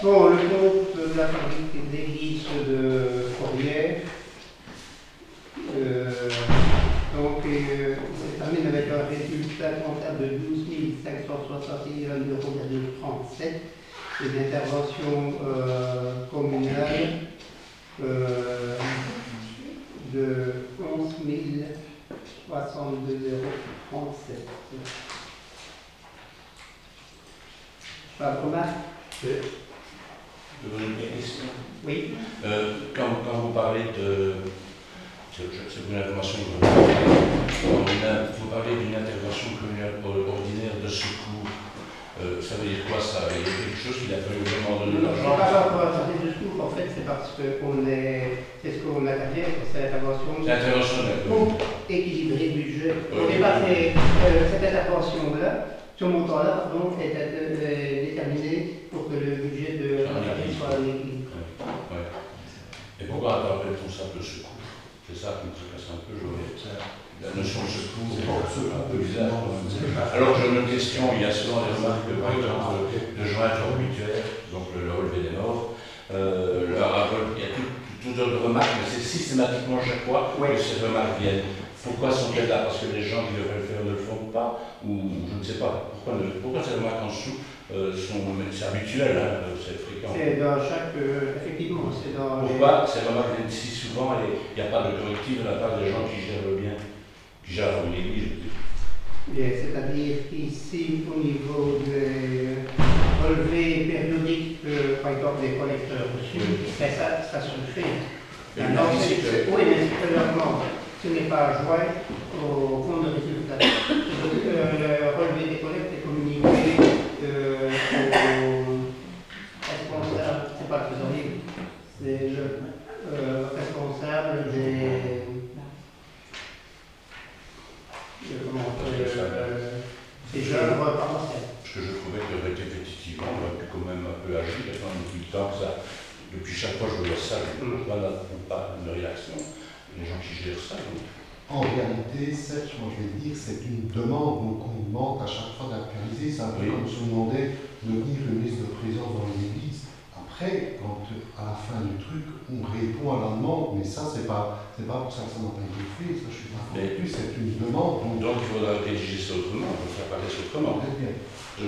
Bon, le compte de la fabrique d'église de Fourrière. Donc, se termine avec un résultat comptable de 12 561,37 €, et une intervention communale de 11 062,37 €. Pas de remarque? Je vous une question. Oui. Quand vous parlez de. C'est une information que vous parlez d'une intervention communale ordinaire de secours. Ça veut dire quoi ça? Il y a quelque chose qu'il a fallu vraiment donner de Non, l'argent? pas par rapport à la de secours, en fait, c'est parce qu'on est. C'est ce qu'on intervient, c'est l'intervention. C'est l'intervention Pour équilibrer le budget. Au départ, cette intervention-là, ce montant-là, donc, est déterminé pour que le budget de la famille soit en équilibre. Ouais. Et pourquoi appelle-t-on ça le secours? C'est ça qui me casse un peu, la notion de secours est un peu bizarre. Alors j'ai une autre question, il y a souvent des remarques, par exemple, de jointes orbituaires, donc le relevé des morts. Il y a toutes d'autres remarques, mais c'est systématiquement chaque fois que ces remarques viennent. Pourquoi sont-elles là? Parce que les gens qui devraient le faire ne le font pas? Ou je ne sais pas. Pourquoi ces remarques en dessous c'est habituel, hein, c'est fréquent? C'est dans chaque. Effectivement, c'est dans. Pourquoi ces remarques viennent si souvent et il n'y a pas de correctif de la part des gens qui gèrent le bien, qui gèrent l'église? C'est-à-dire qu'ici, au niveau des relevés périodiques, par exemple des collecteurs reçus, ça se fait. Maintenant, oui, mais supérieurement, ce n'est pas joint au compte de résultat. Le relevé des collectes est communiqué au responsable, c'est pas le trésorier, c'est le responsable des œuvres paroissiales. Parce que je trouvais qu'effectivement, on aurait pu quand même un peu agir, parce qu'on depuis le temps que ça, depuis chaque fois que je vois ça, je ne vois pas une réaction. Les gens qui gèrent ça. Donc. En réalité, moi je vais dire, c'est une demande, donc on demande à chaque fois d'actualiser. C'est un peu comme si on demandait de venir une liste de présence dans l'église. Après, quand à la fin du truc, on répond à la demande, mais ça, c'est pas pour ça que ça n'a pas été fait, ça je suis pas convaincu, c'est une demande. Donc il faudra rédiger ça autrement, il faut faire paraître autrement. Parce que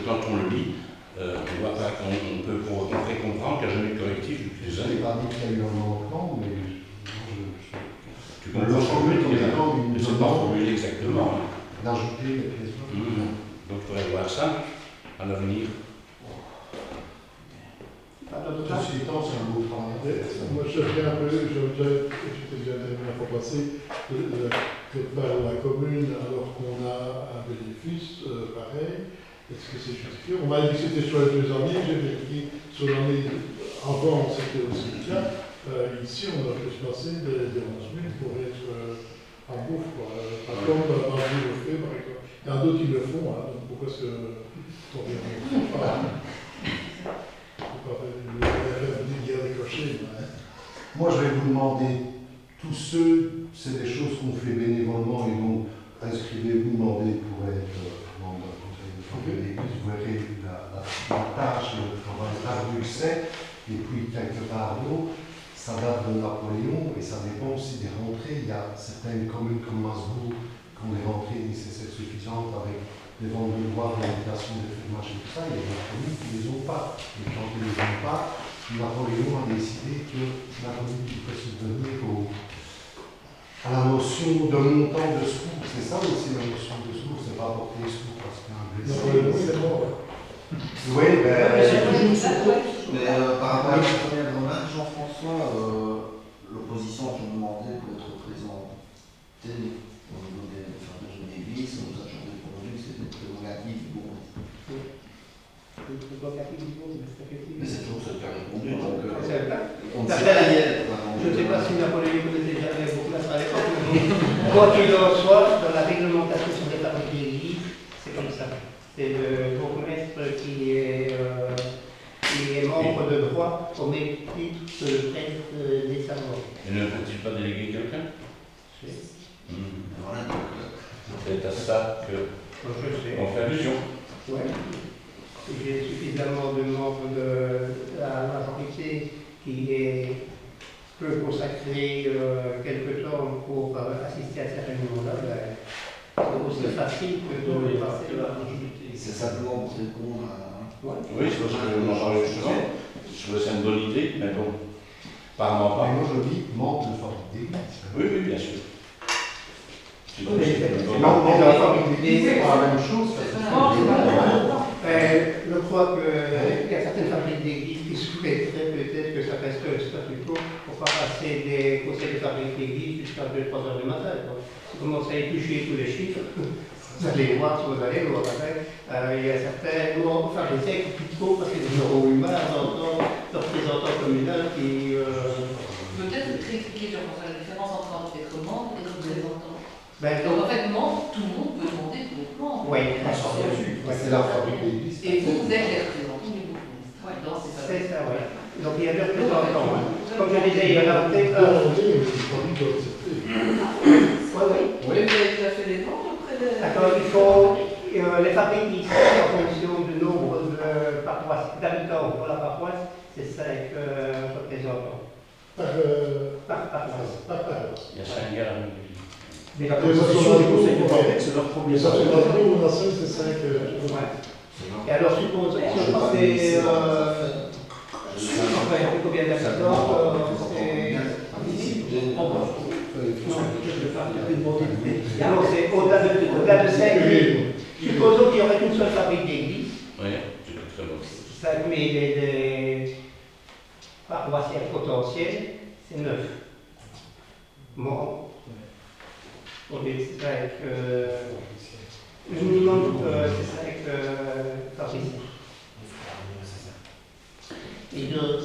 quand on le lit, on voit pas qu'on peut comprendre qu'il n'y a jamais de correctif depuis des Je années. n'ai pas dit qu'il y a eu un manquement, mais Tu comprends ce que je veux dire? Mais c'est pas formulé exactement. D'ajouter les pièces. Donc il faudrait voir ça à l'avenir. Ceci étant, c'est un beau travail. Moi, je reviens un peu, j'étais déjà la dernière fois passée, que par la commune, alors qu'on a un bénéfice, pareil. Est-ce que c'est justifié? On m'a dit que c'était sur les 2 années, j'ai vérifié sur l'année avant, c'était aussi le cas. Ici, on a fait se passer des 11 000 pour être en bouffe, quoi. Pas comme un jour le fait, par exemple. Il y en a d'autres qui le font, hein, donc pourquoi est-ce que on vient pas une guerre décrochée, hein. Moi, je vais vous demander, tous ceux, c'est des choses qu'on fait bénévolement et donc inscrivez-vous, demandez pour être membre d'un conseil de famille de l'église, vous verrez la tâche, le travail ardu que c'est, et puis quelque part d'autre, ça date de Napoléon et ça dépend aussi des rentrées. Il y a certaines communes comme Masbourg qui ont des rentrées nécessaires suffisantes avec des ventes de bois, l'invitation des fermages et tout ça, il y a des communes qui ne les ont pas. Et quand ils ne les ont pas, Napoléon a décidé que la commune pouvait subvenir à la notion de montant de secours. C'est ça aussi la notion de secours, c'est pas apporter les secours parce qu'il y a un blessé. Oui, c'est toujours secours. Mais par rapport à la première remarque, Jean-François, l'opposition a toujours demandé pour être représenté au niveau des fermages de l'église, on nous a toujours répondu que c'était une prérogative du bourgmestre. Mais c'est toujours ce qui a répondu, donc on ne sait pas hier. Je ne sais pas si Napoléon connaissait jamais beaucoup la à l'époque, mais quoi qu'il en soit, dans la réglementation sur les fabriques d'église, c'est comme ça. C'est le bourgmestre qui est membre de droit au même titre que le prêtre des savants. Et ne peut-il pas déléguer quelqu'un? Voilà, donc c'est à ça qu'on fait allusion. Oui. J'ai suffisamment de membres de la majorité qui peut consacrer quelque temps pour assister à ces réunions-là. C'est aussi facile que de passer de la majorité. c'est simplement pour répondre à... Oui, c'est parce que on en parlait justement. Je trouvais ça une bonne idée, mais bon, apparemment pas. Mais moi je dis membre de fabrique d'église. Oui, oui, bien sûr. Mais la fabrique d'église, c'est pas la même chose. Je crois qu'il y a certaines fabriques d'église qui souhaiteraient peut-être que ça reste le statu quo pour pas passer des conseils de fabrique d'église jusqu'à 2-3 heures du matin. Si vous commencez à éplucher tous les chiffres, vous allez voir, si vous allez voir après, il y a certains pharisiens qui plutôt parce qu'ils ont neurohumains d'entendre le représentant communal qui... Peut-être expliquer la différence entre être membre et représentant. Donc en fait, membre, tout le monde peut demander pour être membre. Oui, c'est la fabrique d'église. Et vous êtes les représentants du bourgmestre. C'est ça, oui. Donc il y a deux représentants. Comme je disais, il y en a peut-être un. Oui. Vous avez déjà fait les noms auprès de... D'accord, il faut les fabriques ici en fonction du nombre d'habitants pour la paroisse, c'est 5 représentants. Par paroisse. Il y a 5 gars. Mais la composition du conseil de fabrique, c'est leur premier Ça fait salaire. pas trop, on a 5, c'est 5. Et alors, suppose, si on passait combien d'habitants, alors c'est au-delà de 5 000. Supposons qu'il y aurait une seule fabrique d'église. Oui, c'est très bon. 5 000 des paroissiens potentiels, c'est 9. Bon. On est 5. Le minimum, c'est 5 pharmaciens. Et donc,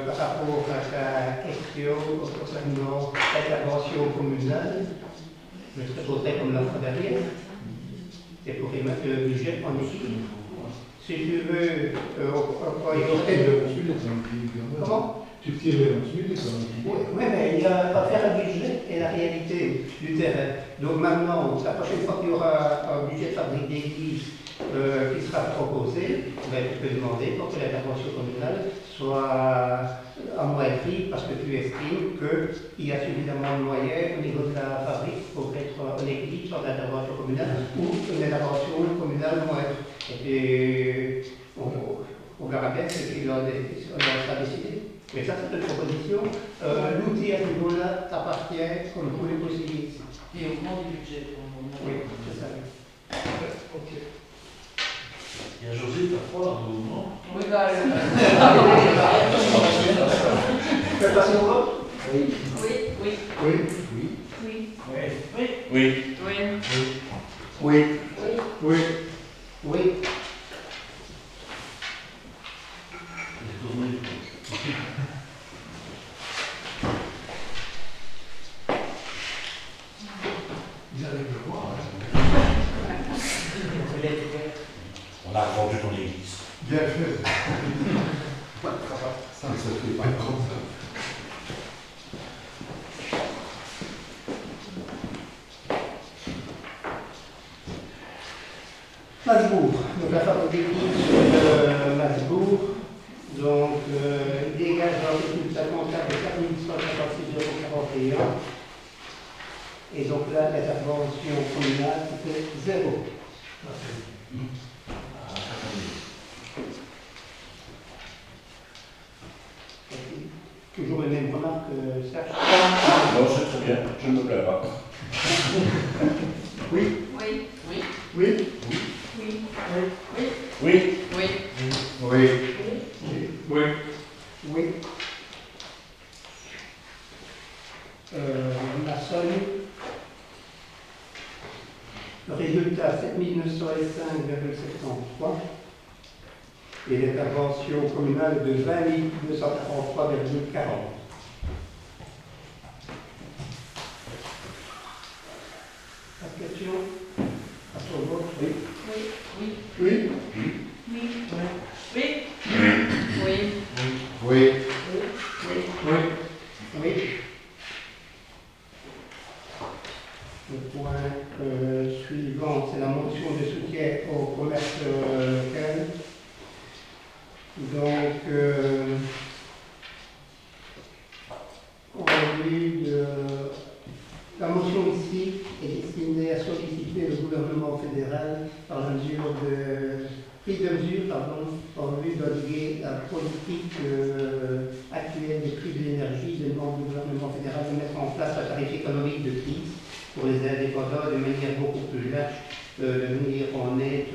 par rapport à ta question concernant l'intervention communale, je te poserai comme la fois dernière. C'est pour remettre le budget en équilibre. Si tu veux, comment? Tu tires les 11 000, Oui, mais il va faire un budget et la réalité du terrain. Donc maintenant, la prochaine fois qu'il y aura un budget de fabrique d'église qui sera proposé, tu peux demander pour que l'intervention communale soit à moins prix parce que tu estimes qu'il y a suffisamment de moyens au niveau de la fabrique pour être en équilibre sur l'intervention communale ou une intervention communale moindre. Et puis, on verra bien ce qu'il en sera décidé. Mais ça, c'est une proposition. L'outil à ce niveau-là t'appartient comme vous les possibilités. Et au moment du budget, pour le moment. Oui, c'est ça. Ok. Il y a José, t'as froid, non? Oui, bah, Tu peux passer au vote? oui. Oui. Oui. Oui. Oui. Oui. Oui. Oui. Oui. Oui. Ils allaient le voir. On a revendu ton église. Bien fait. Ça ne se fait pas comme ça. Masbourg, donc la fabrique de Masbourg, donc il dégage un résultat comptable de 4156,41 €. Et donc là, l'intervention communale, c'était 0. Toujours les mêmes remarques, Serge? Non, c'est très bien, je ne me plains pas. Oui. Oui. Oui. Oui. Oui. Oui. Oui. Oui. Oui. Oui. Oui. La somme, le résultat 7905,73 et l'intervention communale de 20 243,40. Pas de question? À ton vote? Oui. Oui. Oui. Oui. Oui. Oui. Oui. Oui. Oui. Oui. Oui. Le point suivant, c'est la motion de soutien au commerce local. Donc, la motion ici est destinée à solliciter le gouvernement fédéral par la mesure de prise de mesure, en vue d'endiguer la politique actuelle des prix de l'énergie, demande au gouvernement fédéral de mettre en place un tarif économique de crise pour les indépendants de manière beaucoup plus large, de venir en aide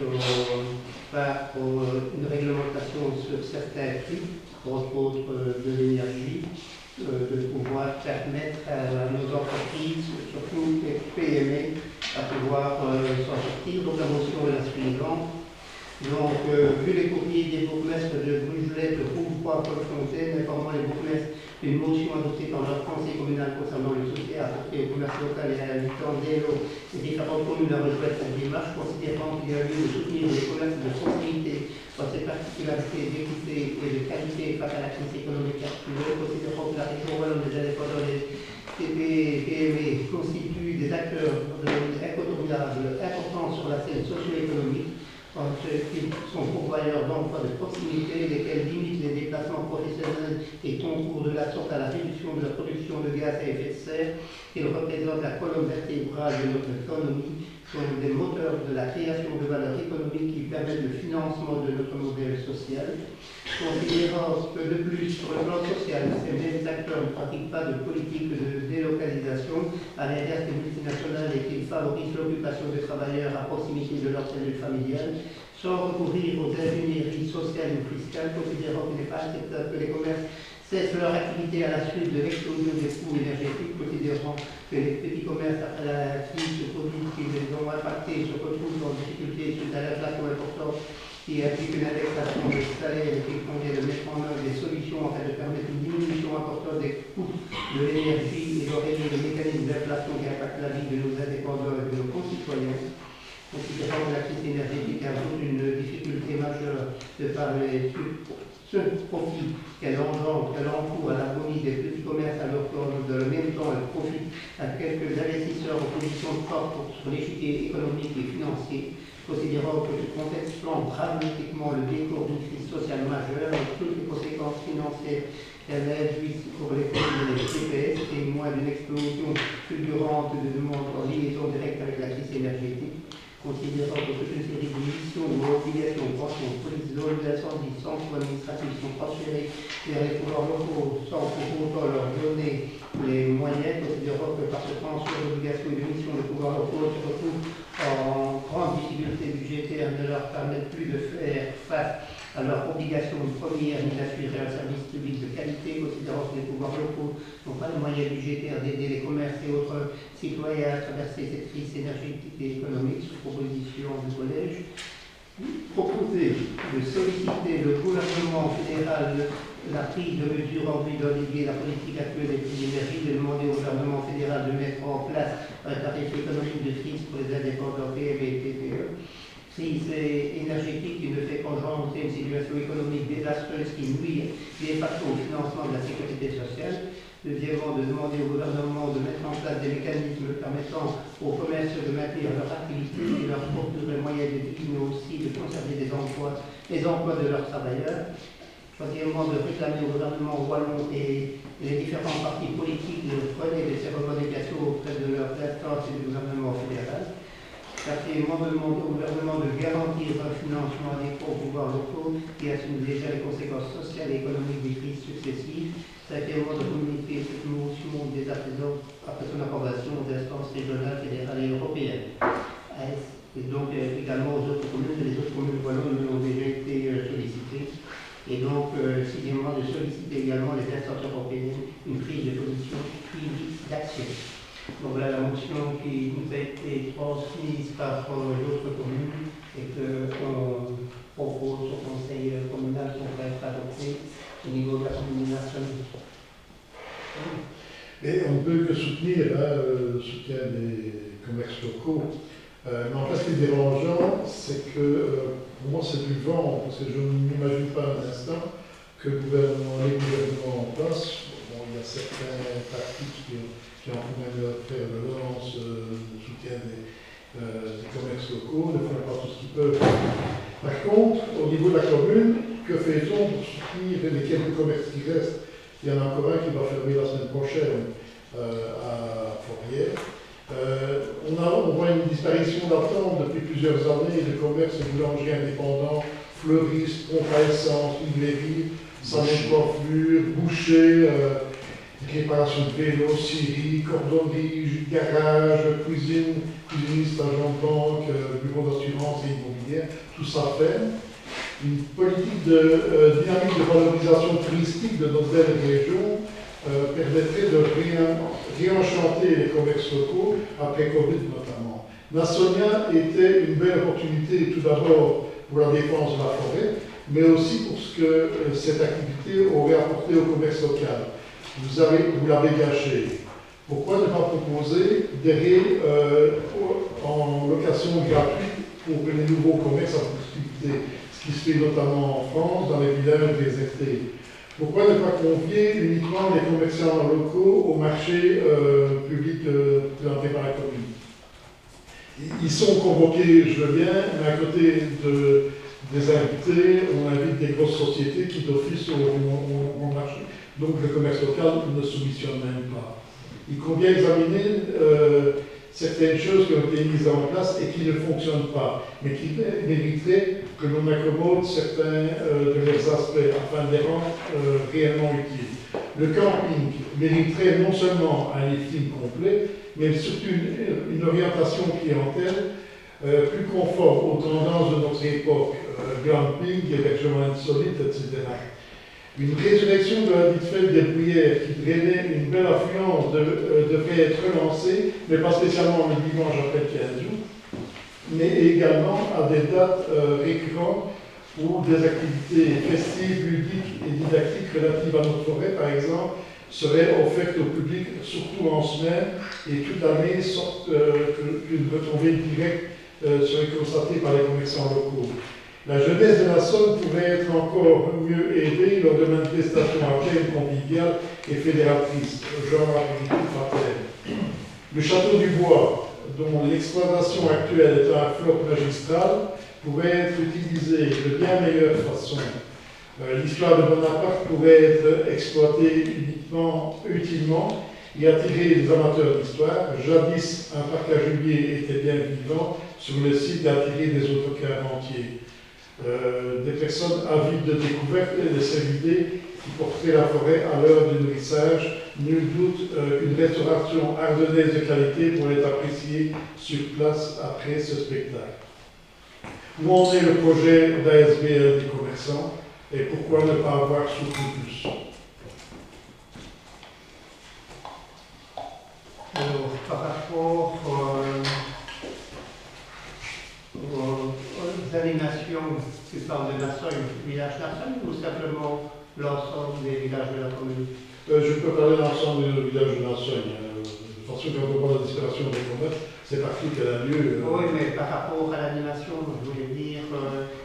par une réglementation sur certains prix, entre autres de l'énergie, de pouvoir permettre à nos entreprises, surtout les PME, à pouvoir s'en sortir. Donc la motion est la suivante. Donc, vu les courriers des bourgmestres de Brugelette, de Rouvroy-Paul-Fontaine, informant les bourgmestres d'une motion adoptée par leur conseil communal concernant le soutien apporté au commerce local et à l'habitant dès lors les différentes communes à rejoindre cette démarche, considérant qu'il y a lieu de soutenir les commerces de proximité dans ses particularités d'équité et de qualité face à la crise économique actuelle, considérant que la région wallonne des indépendants des TPE constitue des acteurs incontournables importants sur la scène socio-économique, qui sont pourvoyeurs d'emplois de proximité, lesquels limitent les déplacements professionnels et concourent de la sorte à la réduction de la production de gaz à effet de serre. Ils représentent la colonne vertébrale de notre économie, sont des moteurs de la création de valeur économique qui permettent le financement de notre modèle social. Considérant que de plus, sur le plan social, ces mêmes acteurs ne pratiquent pas de politique de délocalisation, à l'inverse des multinationales, et qu'ils favorisent l'occupation des travailleurs à proximité de leur cellule familiale, sans recourir aux ingénieries sociales ou fiscales, considérant qu'il n'est pas acceptable que les commerces cessent leur activité à la suite de l'explosion des coûts énergétiques, considérant que les petits commerces, après la crise de Covid qui les ont impactés, se retrouvent en difficulté suite à l'inflation importante qui implique une indexation des salaires et qu'il convient de mettre en œuvre des solutions afin de permettre une diminution importante des coûts de l'énergie et d'enrayer le mécanisme d'inflation qui impacte la vie de nos indépendants et de nos concitoyens. Considérant que la crise énergétique ajoute une difficulté majeure de par les profits qu'elle engendre, qu'elle encourt à l'harmonie des petits commerces, alors que dans le même temps elle profite à quelques investisseurs en position de force sur l'échiquier économique et financier, considérant que ce contexte plante dramatiquement le décours d'une crise sociale majeure et toutes les conséquences financières qu'elle induit pour les communes et les TPS, témoin d'une explosion fulgurante de demandes en liaison directe avec la crise énergétique. Considérant que toute une série de missions ou obligations, pensions, police, zones d'incendie, centres administratifs sont transférées vers les pouvoirs locaux sans pour autant leur donner les moyens, considérant que par ce transfert d'obligations et de missions, les pouvoirs locaux se retrouvent en grande difficulté budgétaire, ne leur permettent plus de faire face à leur obligation première ni d'assurer un service public de qualité, considérant que les pouvoirs locaux n'ont pas les moyens budgétaires d'aider les commerces et autres citoyens à traverser cette crise énergétique et économique sous proposition du collège. de solliciter le gouvernement fédéral la prise de mesures en vue d'endiguer la politique actuelle des prix de l'énergie, de demander au gouvernement fédéral de mettre en place un tarif économique de crise pour les indépendants PME et TPE. Crise énergétique qui ne fait qu'engendrer une situation économique désastreuse qui nuit de facto au financement de la sécurité sociale. Deuxièmement, de demander au gouvernement de mettre en place des mécanismes permettant aux commerces de maintenir leur activité et leur procurer moyens de vie, mais aussi de conserver les emplois de leurs travailleurs. Troisièmement, de réclamer au gouvernement wallon et les différents partis politiques de relayer de ces revendications auprès de leurs instances et du gouvernement fédéral. Quatrièmement, de demander au gouvernement de garantir un financement adéquat aux pouvoirs locaux qui assument déjà les conséquences sociales et économiques des crises successives. Cinquièmement, de communiquer cette motion dès à présent après son approbation aux instances régionales, fédérales et européennes. Et donc également aux autres communes, les autres communes wallonnes ont déjà été sollicitées. Et donc, sixièmement, de solliciter également les instances européennes une prise de position suivie d'action. Donc voilà la motion qui nous a été transmise par l'autre commune et qu'on propose au conseil communal pour être adopté au niveau de la commune nationale. Et on ne peut que soutenir le soutien des commerces locaux. Mais en fait, ce qui est dérangeant, c'est que pour moi c'est du vent, parce que je n'imagine pas un instant que les gouvernements en place, bon, il y a certains pratiques qui ont quand même faire de lance, de soutien des commerces locaux, ne font pas tout ce qu'ils peuvent. Par contre, au niveau de la commune, que fait-on pour soutenir les quelques commerces qui restent? Il y en a encore un qui va fermer la semaine prochaine à Fourrière. On voit une disparition d'attente depuis plusieurs années de commerces et boulangeries indépendants, fleuristes, pompes à essence, librairies, salons de coiffure, bouchers, réparation de vélos, scierie, cordonnerie, garage, cuisinistes, agents de banque, bureaux d'assurance et immobilière, tout ça fait. Une politique de dynamique de valorisation touristique de notre belle région permettrait de réenchanter les commerces locaux après Covid notamment. Nassonia était une belle opportunité tout d'abord pour la défense de la forêt, mais aussi pour ce que cette activité aurait apporté au commerce local. Vous l'avez gâché. Pourquoi ne pas proposer des raies en location gratuite pour les nouveaux commerces à proximité, ce qui se fait notamment en France, dans les villages désertés? Pourquoi ne pas convier uniquement les commerçants locaux au marché public présenté par la commune? Ils sont convoqués, je veux bien, mais à côté des invités, on invite des grosses sociétés qui d'office au marché. Donc le commerce local ne soumissionne même pas. Il convient examiner certaines choses qui ont été mises en place et qui ne fonctionnent pas, mais qui mériteraient que l'on accommode certains de leurs aspects afin de les rendre réellement utiles. Le camping mériterait non seulement un lifting complet, mais surtout une orientation clientèle plus conforme aux tendances de notre époque, glamping, hébergement insolite, etc. Une résurrection de la vite fait des bruyères qui drainait une belle affluence devrait être relancée, mais pas spécialement le dimanche après 15 août, mais également à des dates récurrentes où des activités festives, ludiques et didactiques relatives à notre forêt, par exemple, seraient offertes au public, surtout en semaine, et toute l'année, sorte qu'une retombée directe serait constatée par les commerçants locaux. La jeunesse de la Somme pourrait être encore mieux aidée lors de manifestations à thème conviviales et fédératrices, genre apéritif à thème. Le château du Bois, dont l'exploitation actuelle est un flop magistral, pourrait être utilisé de bien meilleure façon. L'histoire de Bonaparte pourrait être exploitée utilement et attirer les amateurs d'histoire. Jadis, un parc à gibier était bien vivant sur le site et attirer des autocars entiers. Des personnes avides de découverte et de ces idées qui porteraient la forêt à l'heure du nourrissage. Nul doute qu'une restauration ardennaise de qualité pourrait être appréciée sur place après ce spectacle. Où en est le projet d'ASBL des commerçants et pourquoi ne pas avoir soutenu plus? Alors, par rapport aux aménagements l'animation, tu parles de Nassogne, village Nassogne, ou simplement l'ensemble des villages de la commune? Je peux parler de l'ensemble du village de Nassogne. De toute façon, quand on parle de disparition des commerces, c'est partout qu'elle a lieu. Oui, mais par rapport à l'animation, je voulais dire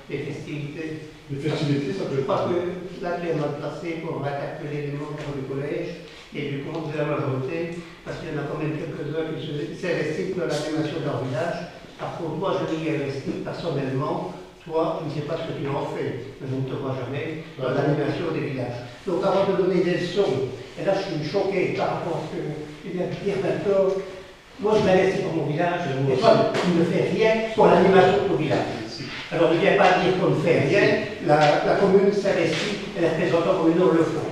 les festivités. Les festivités, ça peut Je crois que là, tu es mal placé pour interpeller les membres du collège et du compte de la majorité, parce qu'il y en a quand même quelques-uns qui s'investissent dans l'animation de leur village. Par contre, moi, je m'y investis personnellement. Toi, je ne sais pas ce que tu en fais, mais je ne te vois jamais dans l'animation des villages. Donc, avant de donner des leçons, et là, je suis choqué par rapport à ce que tu viens de dire maintenant. Moi, je m'investis pour mon village, et toi, tu ne fais rien pour l'animation de ton village. Alors, ne viens pas dire qu'on ne fait rien, la commune s'investit et les représentants communaux le font.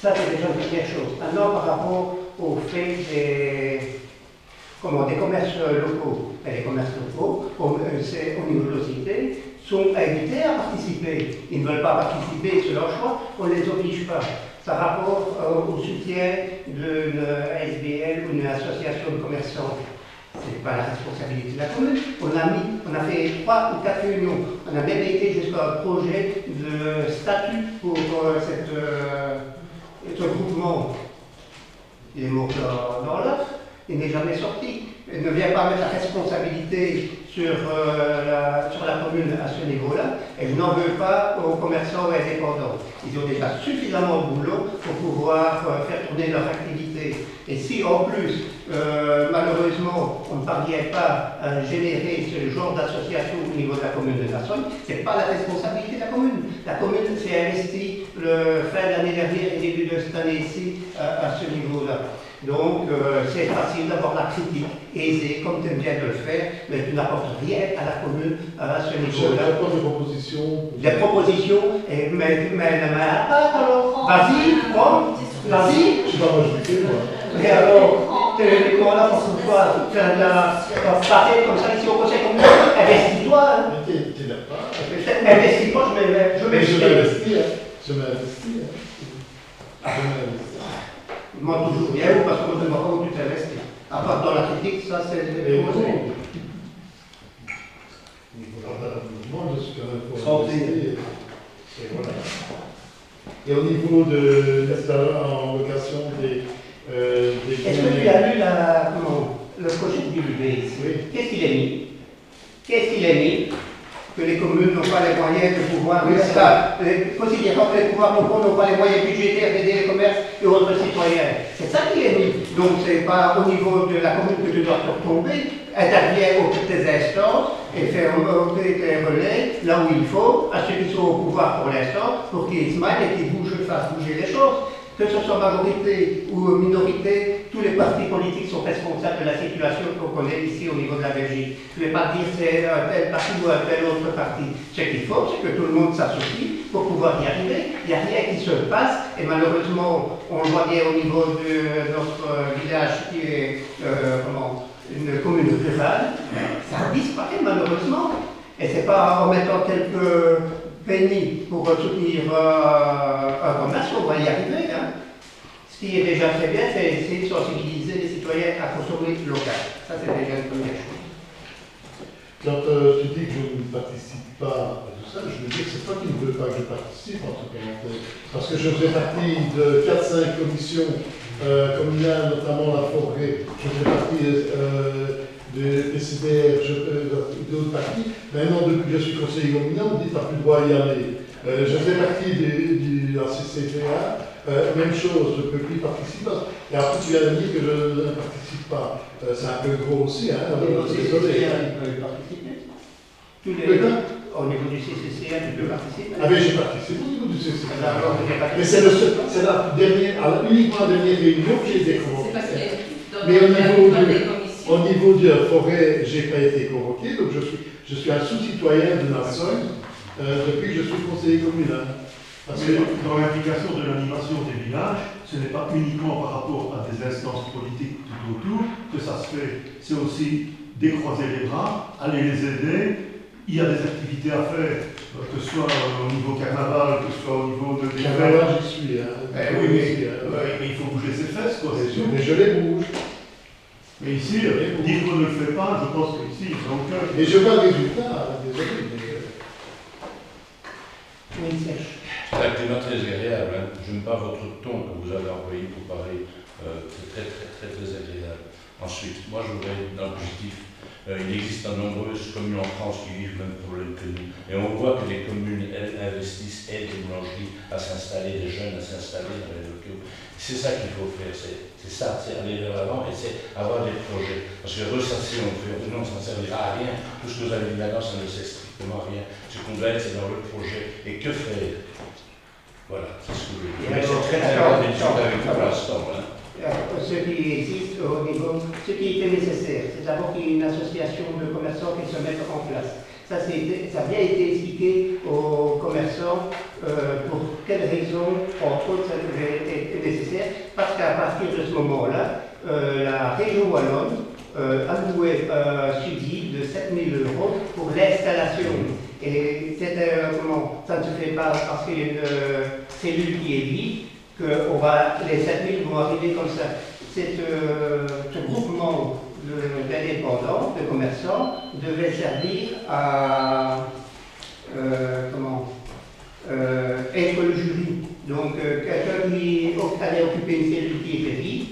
Ça, c'est déjà une première chose. Maintenant, par rapport au fait des commerces locaux, les commerces locaux, au niveau de la cité, sont invités à participer. Ils ne veulent pas participer, c'est leur choix, on ne les oblige pas. Par rapport au soutien d'une ASBL ou d'une association de commerçants, ce n'est pas la responsabilité de la commune. On a fait 3 ou 4 réunions. On a même été jusqu'à un projet de statut pour ce groupement. Il est mort dans l'œuf, il n'est jamais sorti. Il ne vient pas mettre la responsabilité sur la commune à ce niveau-là, et je n'en veux pas aux commerçants et indépendants. Ils ont déjà suffisamment de boulot pour pouvoir faire tourner leur activité. Et si en plus, malheureusement, on ne parvient pas à générer ce genre d'association au niveau de la commune de Nassogne, ce n'est pas la responsabilité de la commune. La commune s'est investie fin de l'année dernière et début de cette année-ci à ce niveau-là. Donc, c'est facile d'avoir la critique aisée, comme tu aimes bien de le faire, mais tu n'apportes rien à la commune à ce niveau-là. J'apporte des propositions. Des propositions, mais la main à pâte alors. Vas-y, prends, vas-y. Je suis pas majorité, moi. Et alors, tu es là pour pouvoir faire de la parler comme ça ici au conseil communal. Investis-toi. Hein. T'énerves pas. Investis-toi, je m'investis. Je m'investis. Il m'a toujours bien, parce qu'on ne demande pas où tu t'investis. À part dans la critique, ça c'est des moi, je suis quand même pour santé. Et voilà. Et au niveau de l'installation en location des est-ce que tu as lu le projet du UB ici? Oui. Qu'est-ce qu'il est mis que les communes n'ont pas les moyens de pouvoir, considérant que les pouvoirs locaux n'ont pas les moyens budgétaires d'aider les commerces et autres citoyens. C'est ça qui est mis. Donc c'est pas au niveau de la commune que tu dois te retomber, interviens auprès de tes instances et faire monter tes relais là où il faut, à ceux qui sont au pouvoir pour l'instant, pour qu'ils se mêlent et qu'ils fassent bouger les choses. Que ce soit majorité ou minorité, tous les partis politiques sont responsables de la situation qu'on connaît ici au niveau de la Belgique. Je ne vais pas dire c'est un tel parti ou un tel autre parti. Ce qu'il faut, c'est que tout le monde s'associe pour pouvoir y arriver. Il n'y a rien qui se passe et malheureusement, on le voit bien au niveau de notre village qui est une commune rurale, ça disparaît malheureusement. Et ce n'est pas en mettant quelques pennies pour soutenir un commerce, on va y arriver. Hein. Ce qui est déjà très bien, c'est essayer de sensibiliser les citoyens à consommer local. Ça, c'est déjà une première chose. Quand tu dis que je ne participe pas à tout ça, je veux dire que c'est toi qui ne veux pas que je participe en tout cas. Parce que je faisais partie de 4-5 commissions communales, notamment la forêt. Je faisais partie de PCDR, d'autres partis. Maintenant, depuis que je suis conseiller communal, on me dit que tu n'as plus le droit à y aller. Je faisais partie de la CCPA, même chose, je ne peux plus participer. Et après, tu viens de dire que je ne participe pas. C'est un peu gros aussi, hein. Désolé. Tu peux participer. Au niveau du CCCA, tu peux participer. Ah, mais j'ai participé au niveau du CCCA. Mais c'est la dernière, uniquement la dernière réunion que j'ai été convoqué. Mais au niveau de la forêt, je n'ai pas été convoqué, donc je suis un sous-citoyen de Nassogne depuis que je suis conseiller communal. Parce que dans l'implication de l'animation des villages, ce n'est pas uniquement par rapport à des instances politiques tout autour que ça se fait. C'est aussi décroiser les bras, aller les aider. Il y a des activités à faire, que ce soit au niveau carnaval, que ce soit au niveau de... Carnaval, j'y suis. Oui, mais il faut bouger ses fesses, quoi, c'est sûr. Mais je les bouge. Mais ici, dire qu'on ne le fait pas, je pense qu'ici, donc... Mais je vois le résultat, désolé. Oui, sèche. C'est un climat très agréable. Hein. Je n'aime pas votre ton que vous avez employé pour parler. C'est très agréable. Ensuite, moi je voudrais dans l'objectif. Il existe de nombreuses communes en France qui vivent le même problème que nous. Et on voit que les communes, elles, investissent, aident les boulangeries à s'installer, les jeunes à s'installer dans les locaux. C'est ça qu'il faut faire, c'est ça, c'est aller vers l'avant et c'est avoir des projets. Parce que ressasser, on fait, non, ça ne servira à rien. Tout ce que vous avez dit là-dedans, ça ne sert strictement à rien. Ce qu'on doit être, c'est dans le projet. Et que faire? Voilà, c'est ce que je veux dire. Mais c'est très agréable d'étudier avec vous pour l'instant. Hein. Ce qui existe au niveau, ce qui était nécessaire, c'est d'abord qu'il y ait une association de commerçants qui se mette en place. Ça a bien été expliqué aux commerçants pour quelles raisons, entre autres, ça était nécessaire, parce qu'à partir de ce moment-là, la région wallonne allouait un subside de 7 000 € pour l'installation. Et comment ça ne se fait pas parce qu'il y a une cellule qui est vide, que les 7 000 vont arriver comme ça. Ce groupement d'indépendants, de commerçants, devait servir à être le jury. Donc quelqu'un qui allait occuper une cellule qui était vide,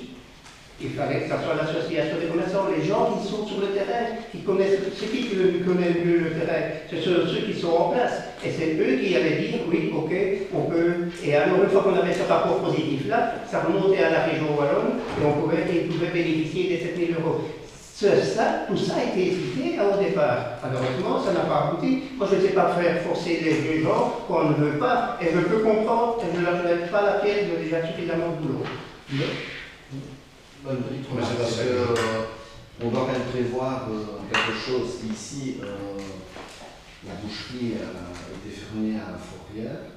il fallait que ce soit l'association des commerçants, les gens qui sont sur le terrain, qui connaissent, c'est qui connaît mieux le terrain, ce sont ceux qui sont en place. Et c'est eux qui allaient dire, oui, ok, on peut. Et alors, une fois qu'on avait ce rapport positif-là, ça remontait à la région wallonne et ils pouvaient bénéficier des 7 000 €. Tout ça a été expliqué au départ. Malheureusement, ça n'a pas abouti. Moi, je ne sais pas faire forcer les gens qu'on ne veut pas, et je peux comprendre, et je ne leur lève pas la pierre de déjà suffisamment de boulot. Bonne petite remarque, parce qu'on doit quand même prévoir quelque chose. Ici, la boucherie a été fermée à Fourrière,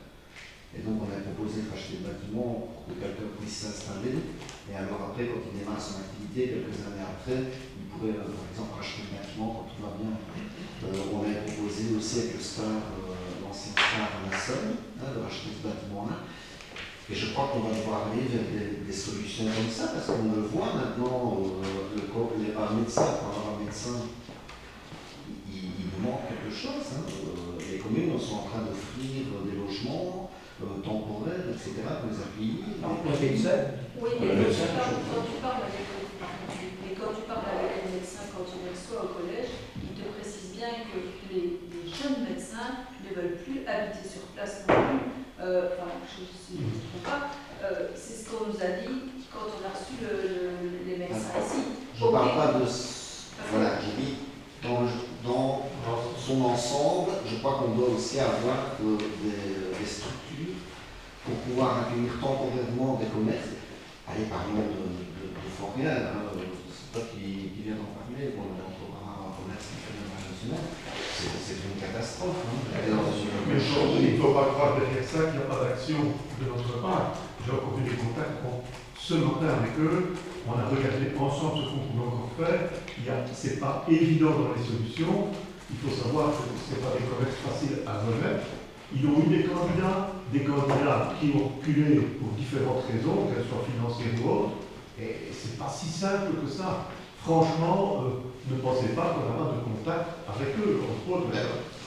et donc on a proposé de racheter le bâtiment pour que quelqu'un puisse s'installer. Et alors après, quand il démarre son activité, quelques années après, il pourrait par exemple racheter le bâtiment quand tout va bien. On a proposé aussi avec le Star, l'ancien Star à la Somme, de racheter ce bâtiment-là. Et je crois qu'on va devoir aller vers des solutions comme ça, parce qu'on le voit maintenant, un médecin, pour avoir un médecin, il nous manque quelque chose. Hein. Les communes sont en train d'offrir des logements temporaires, etc., pour les accueillir. Oui, mais quand tu parles avec les médecins, quand tu les reçois au collège, ils te précisent bien que les jeunes médecins ne veulent plus habiter sur place non plus. Je ne me trompe pas, c'est ce qu'on nous a dit quand on a reçu les médecins ici. Je ne parle pas de... Voilà, je dis, dans son ensemble, je crois qu'on doit aussi avoir des structures pour pouvoir accueillir temporairement des commerces. Allez, parlons de Fourrière, c'est toi qui viens d'en parler, pour un commerce international. C'est une catastrophe. Mais il ne faut pas croire derrière ça qu'il n'y a pas d'action de notre part. J'ai encore eu des contacts ce matin avec eux. On a regardé ensemble ce qu'on pouvait encore faire. Ce n'est pas évident dans les solutions. Il faut savoir que ce n'est pas des commerces faciles à remettre. Ils ont eu des candidats qui ont reculé pour différentes raisons, qu'elles soient financières ou autres. Et ce n'est pas si simple que ça. Franchement, ne pensez pas qu'on n'a pas de contact avec eux, entre autres.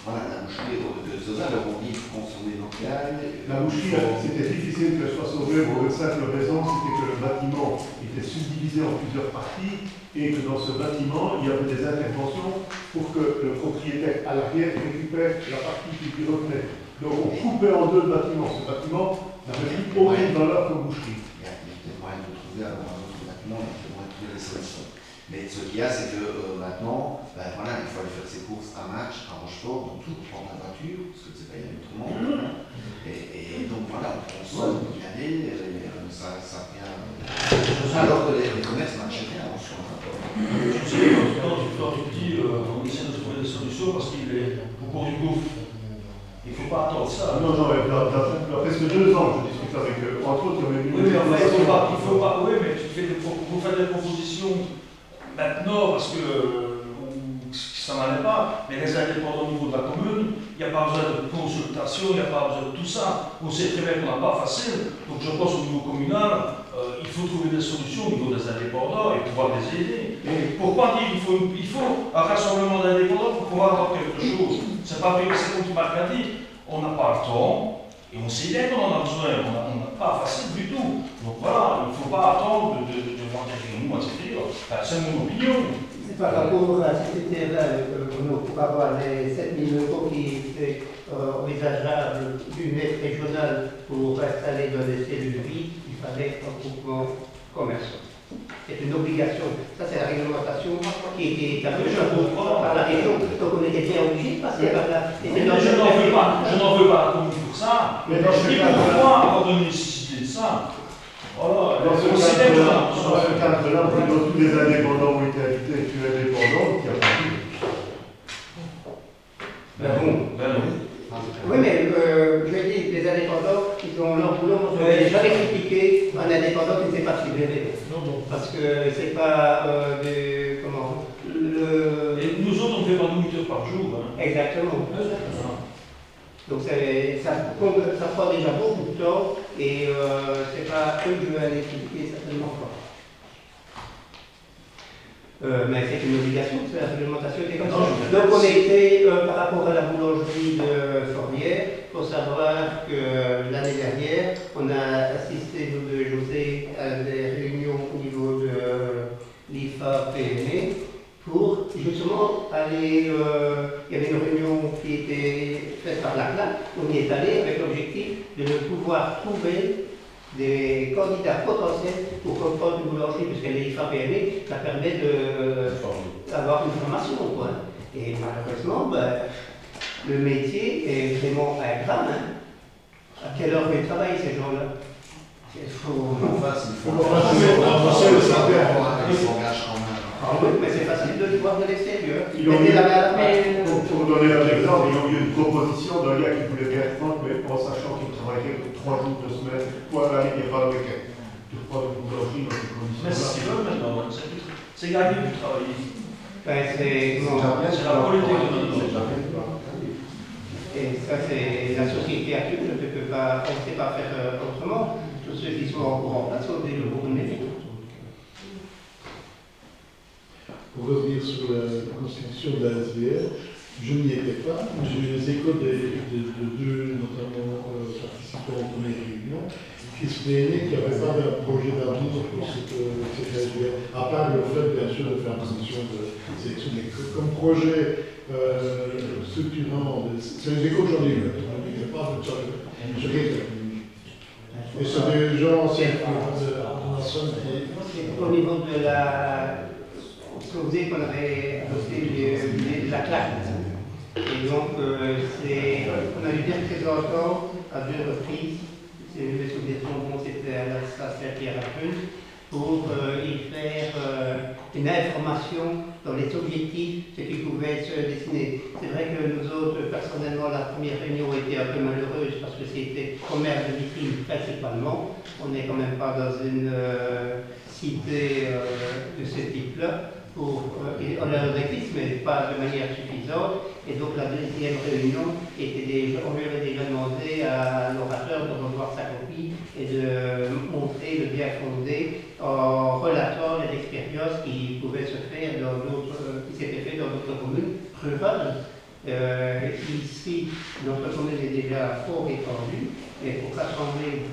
Voilà, la boucherie de Zosa, leur ont dit qu'il faut consommer local. La boucherie, c'était difficile qu'elle soit sauvée pour une simple raison, c'était que le bâtiment était subdivisé en plusieurs parties et que dans ce bâtiment, il y avait des interventions pour que le propriétaire à l'arrière récupère la partie qui lui revenait. Donc on coupait en deux le bâtiment. Ce bâtiment n'avait plus aucune valeur que boucherie. Il y a peut-être moyen de trouver un autre bâtiment, il y a moyen de trouver des solutions. Mais ce qu'il y a, c'est que maintenant, il faut aller faire ses courses à Match, à Rochefort, donc tout, prendre la voiture, parce que c'est pas y autrement. Et donc voilà, on consomme, y aller, ça vient. Alors que les commerces ne marchent rien en soi. Tu sais, quand tu dis, on essaie de trouver des solutions parce qu'il est au cours du gouffre. Il ne faut pas attendre ça. Non, il y a presque 2 ans que je discute avec eux. Entre autres, il y avait une. Oui, mais en fait, il faut pas. Oui, mais vous faites des propositions maintenant parce que ça n'allait pas. Mais les indépendants au niveau de la commune, il n'y a pas besoin de consultation, il n'y a pas besoin de tout ça. On sait très bien qu'on n'a pas facile. Donc je pense au niveau communal, il faut trouver des solutions au niveau des indépendants et pouvoir les aider. Pour pas dire qu'il faut un rassemblement d'indépendants pour pouvoir avoir quelque chose. C'est pas vrai que c'est comme Marc a dit, on n'a pas le temps, et on sait bien qu'on en a besoin, on n'a pas facile du tout. Donc voilà, il ne faut pas attendre de voir quelqu'un nous, etc. Enfin, c'est mon opinion. C'est par rapport à cette terre-là, pour avoir les 7 000 € qui étaient envisageables d'une aide régionale pour installer dans les cellules vides, il fallait un groupement commercial. C'est une obligation. Ça, c'est la réglementation qui était établie par la région. Donc, on était bien obligé de passer par là. Je n'en veux pas la commune pour ça. Mais dans ce Et cas-là, pourquoi avoir de nécessité de ça? Voilà, dans ce on sait bien que cadre-là, tous les indépendants ont été invités, tu es indépendant, qui a pas pu. Oui, mais je dis, les indépendants, ils ont leur boulot. Je n'ai jamais critiqué un indépendant qui ne s'est pas libéré. Parce que c'est pas comment Et nous autres, on fait pas 8 heures par jour. Hein. Exactement. Donc ça prend déjà beaucoup de temps et c'est pas eux que je vais aller critiquer, certainement pas. Mais c'est une obligation, c'est la réglementation qui est comme ça. Donc on a été, par rapport à la boulangerie de Fourvière, il faut savoir que l'année dernière, on a assisté, nous de José, à des réunions au niveau de l'IFA PME pour justement aller, il y avait une réunion qui était faite par la CLAC, on y est allé avec l'objectif de pouvoir trouver des candidats potentiels pour reprendre une boulangerie, puisque l'IFA PME, ça permet d'avoir une formation. Quoi. Et malheureusement, le métier est vraiment ingrat. Hein. À quelle heure ils travaillent ces gens-là? Il faut. Ah oui, mais c'est facile de le voir de l'extérieur. Pour donner un exemple, ils ont eu une proposition d'un gars qui voulait bien prendre, mais en sachant qu'il travaillerait 3 jours de semaine, pour la ligne et pas le week-end. Tu reprends une boulangerie dans ces conditions-là. Mais c'est ce qu'ils veulent maintenant, c'est gagner du travail. C'est la politique de notre monde. Et ça, c'est la société actuelle, on ne peut pas, on ne sait pas faire autrement. Tous ceux qui sont encore en place sont des nouveaux bénéfices. Pour revenir sur la constitution de la SBL, je n'y étais pas, j'ai eu les échos de deux, notamment participants aux premières réunions, qui se plaignaient qu'il n'y avait pas de projet d'avenir pour cette SBL, à part le fait, bien sûr, de faire une commission de sélection. Mais comme projet structurant, c'est les échos que j'en ai eu, il n'y a pas de ça, je rien. Et c'est des gens anciens de la somme qui. Au niveau de la. Supposé qu'on avait adopté la claque. Et donc, on a eu des représentants à 2 reprises. Les souvenirs sont bons, c'était à la station Pierre Lacruz, pour y faire une information dans les objectifs, ce qui pouvait se dessiner. C'est vrai que nous autres, personnellement, la première réunion était un peu malheureuse parce que c'était commerce de vitrine principalement. On n'est quand même pas dans une cité de ce type-là. On a un objectif, mais pas de manière suffisante. Et donc la deuxième réunion, on lui avait déjà demandé à l'orateur de revoir sa copie et de montrer le bien fondé en relatant les expériences qui pouvaient se faire qui s'étaient faites dans d'autres communes rurales. Ici, notre commune est déjà fort étendue, et pour rassembler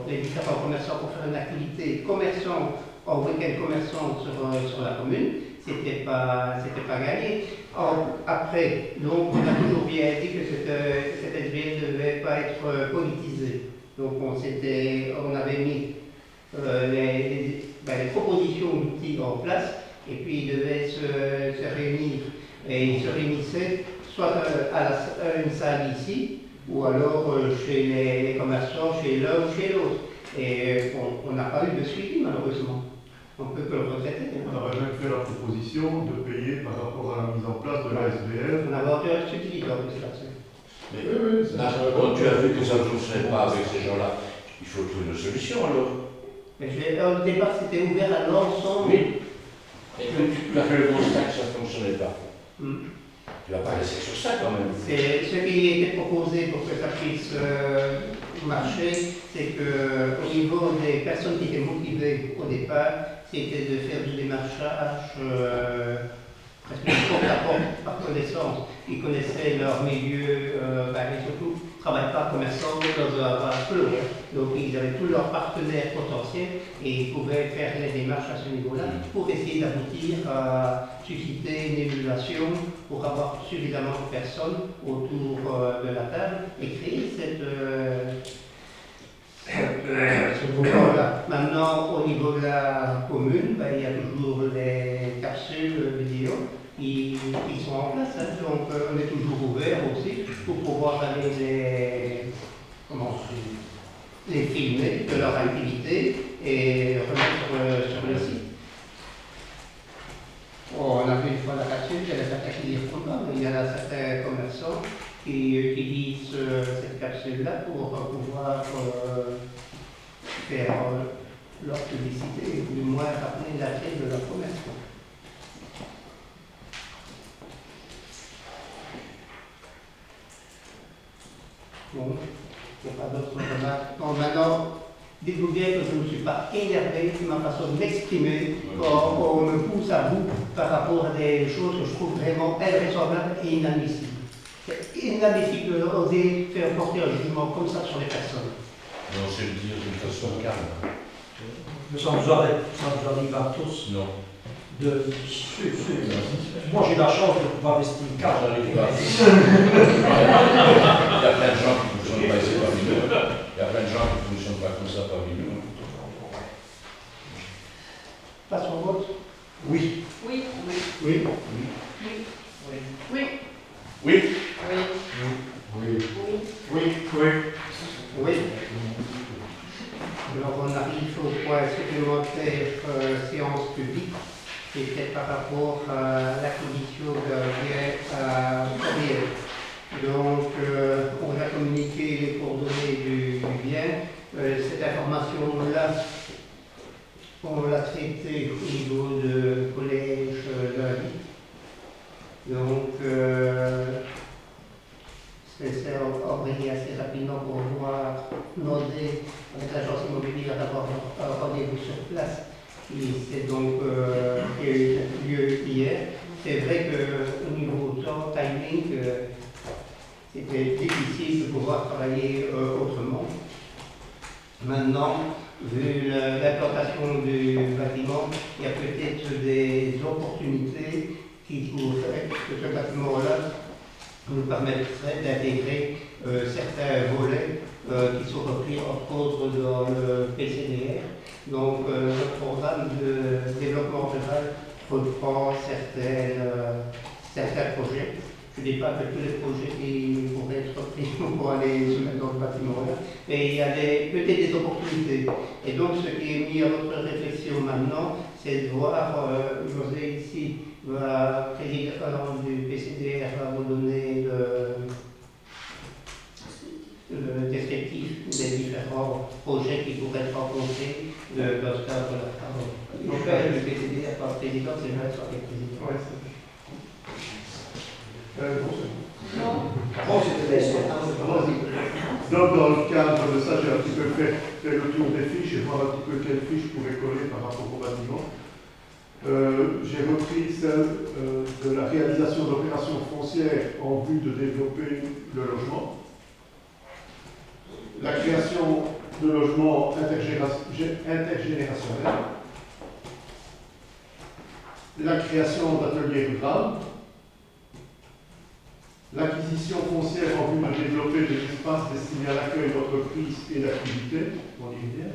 les différents commerçants pour faire une activité commerçant en week-end commerçant sur la commune, c'était pas gagné. Après, donc, on a toujours bien dit que cette SBL ne devait pas être politisée. Donc on avait mis les propositions d'outils en place, et puis ils devaient se réunir. Et ils se réunissaient soit à une salle ici, ou alors chez les commerçants, chez l'un ou chez l'autre. Et on n'a pas eu de suivi, malheureusement. On peut que le regretter. On avait même fait la proposition de payer par rapport à la mise en place de la SBL. On avait un subside en plus là-dessus. Mais là, quand tu as vu que ça ne fonctionnait pas avec ces gens-là, il faut trouver une solution alors. Mais au départ, c'était ouvert à l'ensemble. Oui. Et tu as fait le constat que ça ne fonctionnait pas. Tu ne vas pas laisser sur ça quand même. C'est ce qui était proposé pour que ça puisse marcher, c'est qu'au niveau des personnes qui étaient motivées au départ, c'était de faire du démarchage presque porte à porte par connaissance. qui connaissaient leur milieu, et surtout ne travaillent pas commerçants dans un vase clos. Donc ils avaient tous leurs partenaires potentiels et ils pouvaient faire les démarches à ce niveau-là pour essayer d'aboutir à susciter une émulation pour avoir suffisamment de personnes autour de la table et créer ce mouvement-là. Maintenant, au niveau de la commune, il y a toujours les capsules vidéo qui sont en place. Donc, on est toujours ouvert aussi pour pouvoir aller les filmer de leur activité et remettre sur le site. On a vu une fois la capsule, il y a certains qui disent mais il y en a certains commerçants qui utilisent cette capsule-là pour pouvoir faire leur publicité, ou du moins rappeler l'attrait de leur commerce. Bon, il n'y a pas d'autres remarques. Bon, maintenant, dites-vous bien que je ne suis pas énervé de ma façon de m'exprimer quand on me pousse à bout par rapport à des choses que je trouve vraiment invraisemblables et inadmissibles. C'est inadmissible d'oser faire porter un jugement comme ça sur les personnes. Non, c'est le dire d'une façon calme. Ça nous arrive à tous. Non. Moi j'ai la chance de pouvoir rester calme. J'arrive pas. Il y a plein de gens qui ne fonctionnent pas ici parmi nous. Il y a plein de gens qui ne fonctionnent pas comme ça parmi nous. Passons au vote. Oui. Oui. Oui. Oui. Oui. Oui. Oui. Oui. Alors on arrive au point supplémentaire séance publique, c'était par rapport à l'acquisition d'un bien à Corrières. Donc on a communiqué les coordonnées du bien. Cette information-là, on l'a traitée au niveau de collège lundi. Donc c'est envoyé assez rapidement pour pouvoir demander avec l'agence immobilière d'avoir un rendez-vous sur place. Et c'est donc qui a eu lieu hier. C'est vrai qu'au niveau temps, timing, c'était difficile de pouvoir travailler autrement. Maintenant, vu l'implantation du bâtiment, il y a peut-être des opportunités qui pourraient, que ce bâtiment-là nous permettrait d'intégrer certains volets qui sont repris entre autres dans le PCDR. Donc le programme de développement rural reprend certains projets. Je ne dis pas que tous les projets qui pourraient être pris pour aller se mettre dans le bâtiment-là, mais il y a peut-être des opportunités. Et donc ce qui est mis à votre réflexion maintenant, c'est de voir, José ici, président du PCDR va vous donner le descriptif des différents projets qui pourraient être rencontrés dans ce cadre-là. Donc le PCDR par président, c'est vrai sur les présidents. Donc, dans le cadre de ça, j'ai un petit peu fait le tour des fiches et voir un petit peu quelles fiches pourraient coller par rapport au bâtiment. J'ai repris celle de la réalisation d'opérations foncières en vue de développer le logement. La création de logements intergénérationnels. La création d'ateliers ruraux. L'acquisition foncière en vue de développer des espaces destinés à l'accueil d'entreprises et d'activités, on y revient.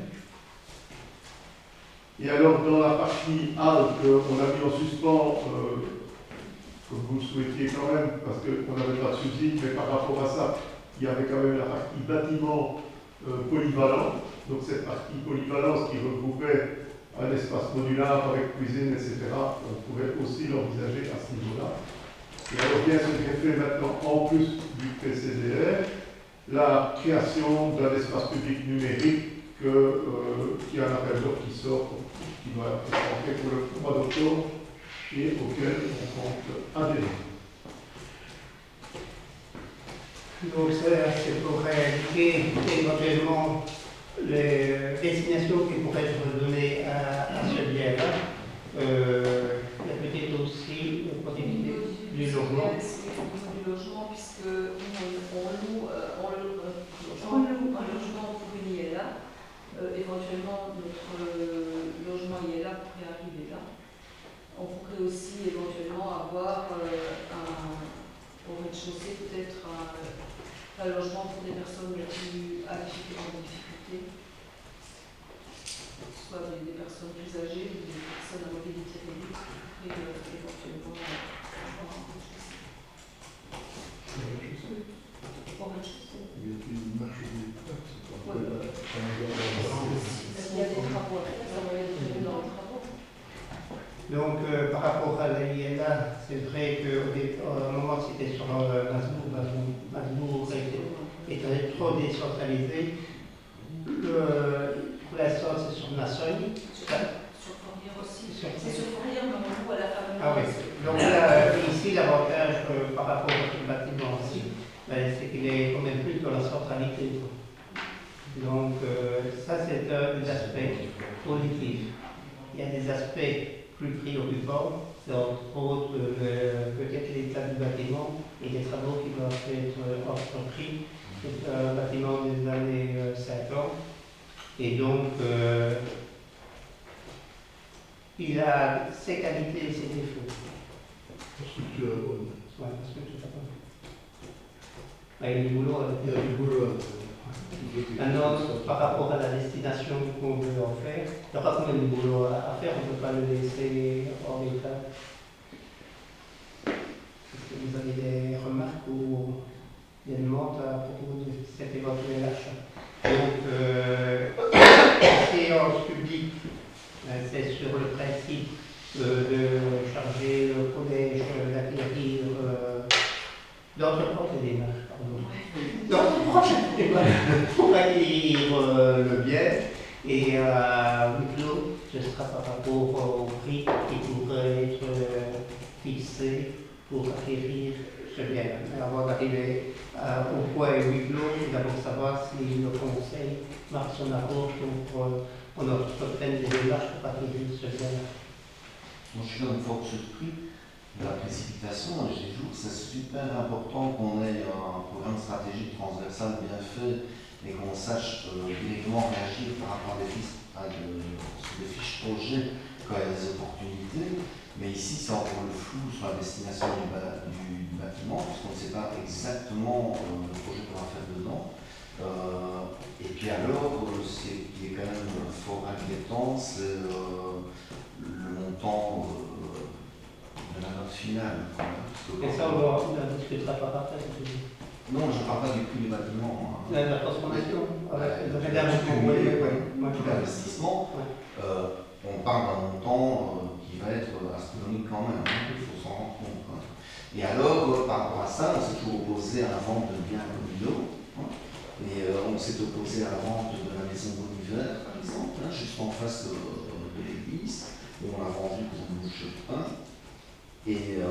Et alors, dans la partie halte, on a mis en suspens, comme vous le souhaitiez quand même, parce qu'on n'avait pas de subside, mais par rapport à ça, il y avait quand même la partie bâtiment polyvalent. Donc cette partie polyvalence qui regroupait un espace modulable avec cuisine, etc., on pouvait aussi l'envisager à ce niveau-là. Et alors vient ce qui est fait maintenant en plus du PCDR, la création d'un espace public numérique qui a un appel d'offres qui sort, qui doit être entré pour le mois d'octobre et auquel on compte adhérer. Donc c'est pour indiquer éventuellement les destinations qui pourraient être données à ce bien-là. Il y a peut-être aussi une possibilité du logement. logement, puisque on loue un logement pour une ILA. Éventuellement, notre logement ILA pourrait arriver là. On pourrait aussi éventuellement avoir au rez-de-chaussée peut-être un logement pour des personnes en difficulté, soit des personnes plus âgées ou des personnes à mobilité réduite, et éventuellement avoir un rez-de-chaussée. Au rez-de-chaussée. Il y a une marche des places. Il y a des travaux à faire, ça va être prévu dans les travaux. Donc, par rapport à la ILA, c'est vrai qu'au moment c'était sur Masbourg était trop décentralisé. Pour l'instant, c'est sur Nassogne. Sur Fournière aussi. C'est sur Fournière, mais on loue à la famille. Ah oui. Donc là, ici, l'avantage par rapport à ce bâtiment aussi, c'est qu'il est quand même plus dans la centralité. Donc, ça, c'est un des aspects positifs. Il y a des aspects plus préoccupants, c'est entre autres peut-être l'état du bâtiment et les travaux qui doivent être entrepris. C'est un bâtiment des années 50 et donc il a ses qualités et ses défauts. La structure est bonne. Ouais, la structure est bonne. Il y a du boulot. Il y a du boulot. Maintenant, par rapport à la destination qu'on veut en faire, il y aura quand même du boulot à faire, on ne peut pas le laisser hors d'état. Est-ce que vous avez des remarques ou des demandes à propos de cet éventuel achat? Donc, la séance publique, c'est sur le principe de charger le collège d'acquérir, d'entreprendre des démarches, pour acquérir le bien. Et à huis clos, ce sera par rapport au prix qui pourrait être fixé pour acquérir ce bien. Mais avant d'arriver au point huis clos, il faut d'abord savoir si le conseil marque son apport pour qu'on entreprenne des démarches pour acquérir ce bien. Moi, je suis comme fort surpris de la précipitation. Je dis toujours que c'est super important qu'on ait un programme stratégique transversal bien fait et qu'on sache directement réagir par rapport à des fiches projets quand il y a des opportunités. Mais ici, c'est encore le flou sur la destination du bâtiment, puisqu'on ne sait pas exactement le projet qu'on va faire dedans. Et puis alors, ce qui est quand même fort inquiétant, c'est le montant de la note finale. Et ça, on en discutera par après. Non, je ne parle pas du prix du bâtiment. La transformation, avec l'investissement, on parle d'un montant qui va être astronomique quand même, il faut s'en rendre compte. Et alors, par rapport à ça, on s'est toujours opposé à la vente de biens communaux, et on s'est opposé à la vente de la maison Boniver, par exemple, juste en face de l'église, où on l'a vendu pour une bouche de pain. Et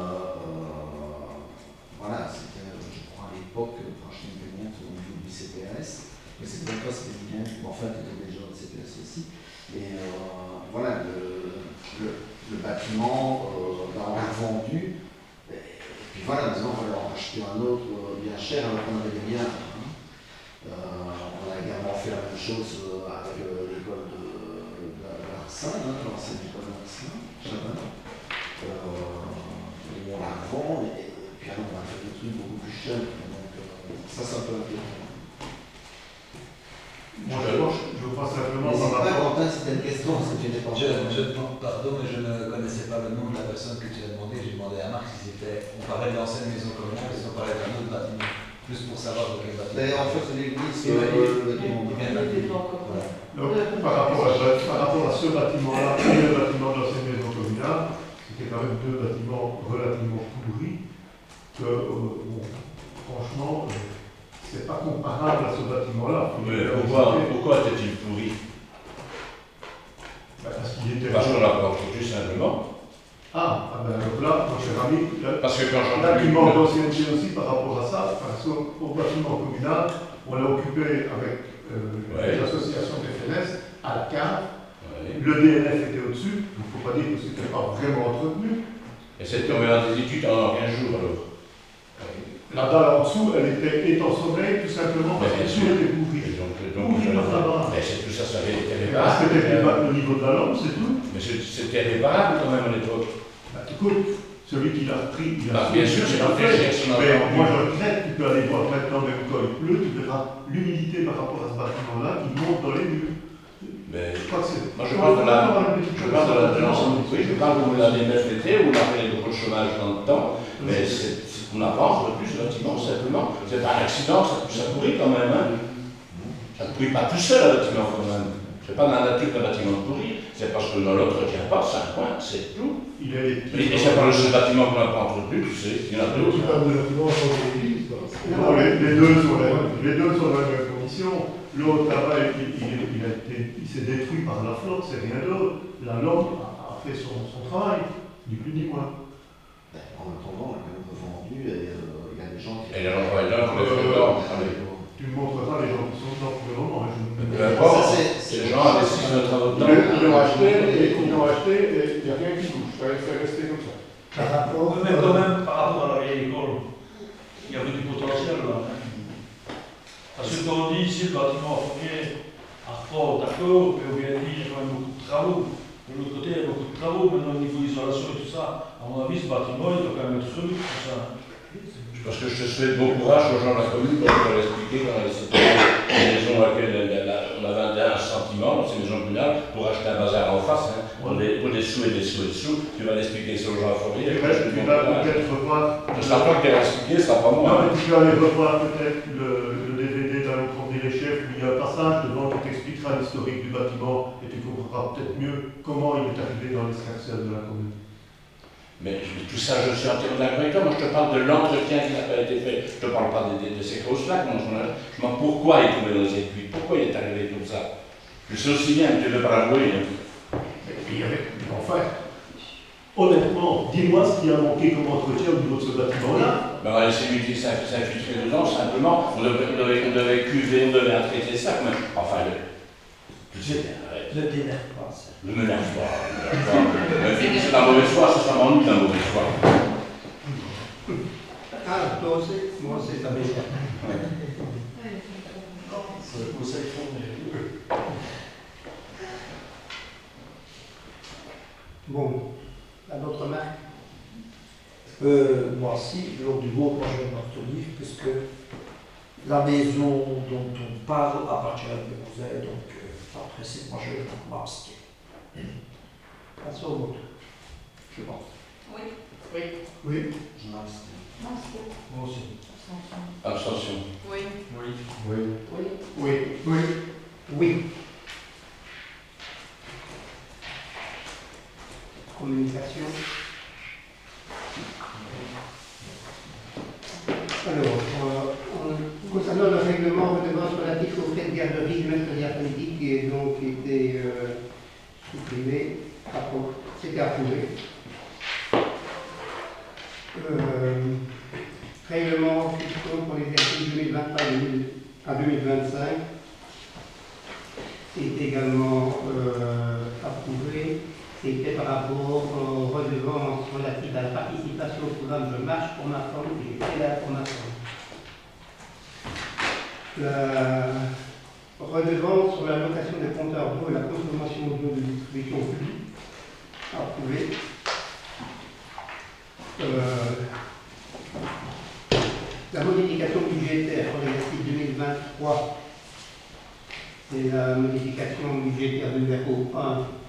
voilà, c'était, je crois, à l'époque, franchement, une montre au niveau du CPS, mais c'était même pas bien, en fait, il y avait déjà le CPS aussi. Et voilà, le bâtiment, on l'a vendu, et puis voilà, disons, on va en acheter un autre bien cher alors qu'on avait des biens. On a également fait la même chose avec l'école de l'Arsin, l'ancienne école de l'Arsin, où on la revend, et puis alors on a fait des trucs beaucoup plus chers. Donc ça, c'est un peu inquiétant. Moi, je crois simplement Mais c'est par pas rapport. Quentin, c'était une question, c'est que tu n'es pas. Pardon, mais je ne connaissais pas le nom de la personne que tu as demandé. J'ai demandé à Marc si c'était. On parlait de l'ancienne maison commune, et on parlait d'un autre bâtiment. Plus pour savoir de quel bâtiment. Mais en fait, c'est l'église, le bâtiment. Donc, par rapport à ce bâtiment-là et le bâtiment de l'ancienne maison communale, c'était quand même deux bâtiments relativement pourris, que, bon, franchement, c'est pas comparable à ce bâtiment-là. Mais pourquoi était-il pourri? Parce qu'il était. Parce qu'on l'a pas tout simplement. Ben alors là, mon cher ami, Parce que quand j'en là, il manque d'ancienneté aussi par rapport à ça, parce qu'au bâtiment communal, on l'a occupé avec les associations FNS à la cave. Le DNF était au-dessus, il ne faut pas dire que ce n'était pas vraiment entretenu. Et c'est tombé dans des études en 15 jours alors. La dalle en dessous, elle était étançonnée tout simplement parce qu'elle était pourrie. Pourrie par là-bas. Mais c'est tout ça, ça avait été Parce réparable. que c'était plus bas que le niveau de la lampe, c'est tout. Mais c'était réparable quand même à l'époque. Bah, écoute, celui qui l'a repris, il a Bien sûr, c'est pas fait. Mais moi je regrette, tu peux aller voir maintenant, même quand il pleut, tu verras l'humidité par rapport à ce bâtiment-là qui monte dans les murs. Mais Je crois que c'est. moi, je parle de l'ensemble du pays. Je parle de l'année 9 l'été où on a fait beaucoup de chômage dans le temps. Mais on n'a pas entretenu ce bâtiment, simplement. C'est pas un accident, ça pourrit quand même. Hein. Ça ne pourrit pas tout seul, un bâtiment, quand même. C'est pas dans la nature qu'un bâtiment pourrit. C'est parce que dans l'entretien pas, c'est un point, c'est tout. Et c'est pas le seul bâtiment qu'on n'a pas entretenu, tu sais. Il y en a d'autres. Tu parles de bâtiment sans l'église. Non, les deux sont dans la même condition. L'autre là-bas, il s'est détruit par la flotte, c'est rien d'autre. La lampe a fait son travail, ni plus ni moins. En attendant, elle est quand même revendue et il y a des gens qui. Et les gens travaillent là pour les faire dedans. Tu ne montreras les gens qui sont dedans pour le moment. Peu importe, les gens investissent dans le travail dedans. Ils l'ont acheté et il n'y a rien qui bouge. Ça va rester comme ça. Mais quand même, par rapport à la vieille école, il y avait du potentiel là. Parce que quand on dit ici le bâtiment premier à Fort, d'accord, mais on vient de dire qu'il y a quand même beaucoup de travaux. De l'autre côté, il y a beaucoup de travaux, maintenant au niveau isolation et tout ça. À mon avis, ce bâtiment, il doit quand même être revu pour ça. Parce que je te souhaite bon courage aux gens de la commune pour leur expliquer dans les maisons à laquelle on avait un sentiment, dans ces maisons communales, pour acheter un bazar en face, hein, pour des sous et des sous et des sous. Tu vas l'expliquer ça aux gens à Fourier. Tu vas peut-être revoir. Ce ne sera pas que tu vas l'expliquer, ce ne sera pas moi. Non, mais tu peux aller revoir peut-être le DVD d'Alain Tremblay les chefs, où il y a un passage devant qui t'expliquera l'historique du bâtiment et tu comprendras peut-être mieux comment il est arrivé dans l'extraction de la commune. Mais tout ça, je suis entièrement d'accord avec toi. Moi, je te parle de l'entretien qui n'a pas été fait. Je ne te parle pas de ces causes-là. Je me demande pourquoi il est tombé dans les aiguilles, pourquoi il est arrivé comme ça. Je sais aussi bien que tu ne veux pas l'avouer. Enfin, honnêtement, dis-moi ce qui a manqué comme entretien au niveau de ce bâtiment-là. Ben, on va laisser s'infiltrer dedans, simplement. On devait cuver, on devait traiter ça. Mais, enfin, tu sais bien, arrête. Le t'énerve pas, ça. Je ne m'énerve pas. C'est la mauvaise foi, ça m'ennuie la mauvaise foi. Ah, toi aussi, moi aussi, ça m'énerve. C'est le conseil fondé. Bon, à d'autres remarques? Moi aussi, lors du vote, moi je vais m'abstenir, puisque la maison dont on parle appartient à mes cousins, donc par principe, moi je vais m'abstenir. Passons au vote. Je pense. Oui. Oui. Oui. Je m'abstiens. Moi aussi. Abstention. Oui. Oui. Oui. Oui. Oui. Oui. Oui. Communication. Alors, concernant le règlement redevance relatif aux frais de garderie du mercredi après-midi qui est donc été supprimé, c'était approuvé. Règlement fiscaux pour l'exercice 2023 à 2025 est également approuvé. C'était par rapport aux redevances relatives à la participation au programme Je marche pour ma femme et je fais là pour ma femme. La redevance sur la location des compteurs d'eau et la consommation d'eau de distribution publique approuvée. La modification budgétaire pour l'exercice 2023, c'est la modification budgétaire numéro 1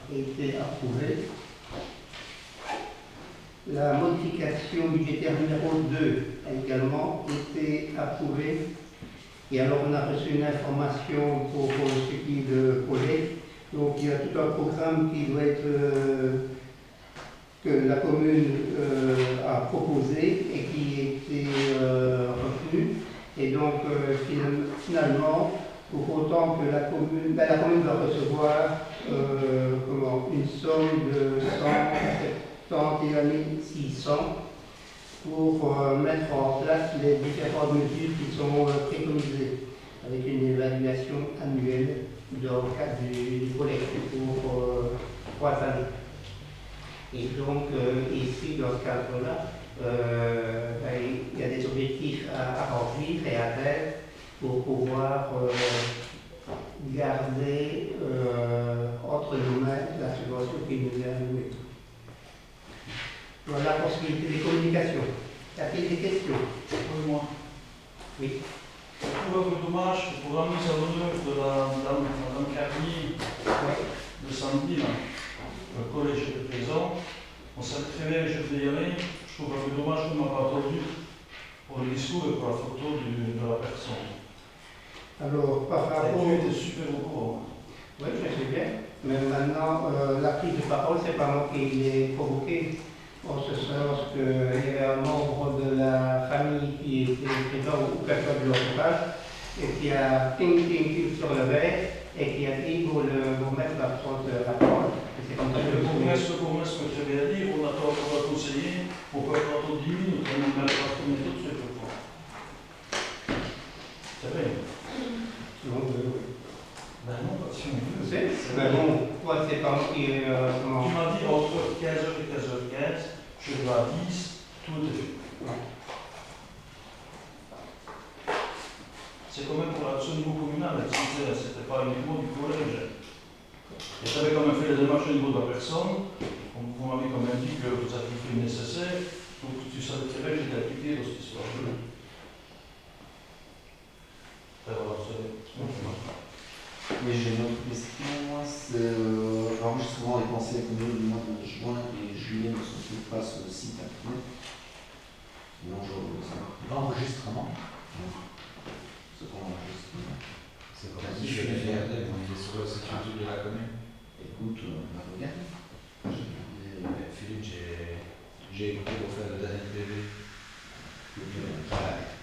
a été approuvée. La modification budgétaire numéro 2 a également été approuvée. Et alors on a reçu une information pour ce qui est de projet. Donc il y a tout un programme qui doit être que la commune a proposé et qui a été retenu. Et donc finalement, pour autant que la commune va recevoir une somme de 171 600 pour mettre en place les différentes mesures qui sont préconisées, avec une évaluation annuelle dans le cadre du collectif pour 3 années. Et donc, ici, dans ce cadre-là, il y a des objectifs à remplir et à atteindre pour pouvoir garder entre nos mains la subvention qui nous est allouée. Voilà la possibilité des communications. Y a-t-il des questions? Oui, moi. Oui. Je trouve un peu dommage que pour la mise en œuvre de Madame Carnier de samedi, là, le collège était présent, on savait très bien que je devais y aller. Je trouve un peu dommage qu'on ne m'a pas entendu pour le discours et pour la photo de la personne. Alors, par rapport... Tu étais super au courant. Oui, je sais bien. Mais maintenant, la prise de parole, c'est pas moi qui l'ai provoquée. En ce sens qu'il y avait un membre de la famille qui était présent ou quelqu'un de l'entourage et qui a ting sur le verre et qui a dit vous mettre la prendre la parole. Et c'est comme ça que Le bourgmestre que tu avais à dire, on attend pour la conseiller, on peut attendre 10 minutes, on ne met pas tout de suite, je crois. C'est vrai. Non, Ben non, pas si on veut. mais bon, toi, c'est pas moi qui. Tu m'as dit entre 15h et 15h15, je dois à 10, tout est fait. C'est quand même pour l'action au niveau communal, c'était pas uniquement du collège. Et tu avais quand même fait les démarches au niveau de la personne, vous m'avez quand même dit que vous aviez fait le nécessaire, donc tu savais très bien que j'étais impliqué dans cette histoire. Oui, j'ai une autre question. L'enregistrement est pensé au niveau du mois de juin et juillet ne se trouve pas sur le site internet. Non, je veux savoir. L'enregistrement, C'est pour l'enregistrement. c'est comme si je l'ai regardé, on est sur le site YouTube de la commune. Écoute, regarde. Philippe, j'ai écouté pour faire le dernier PV.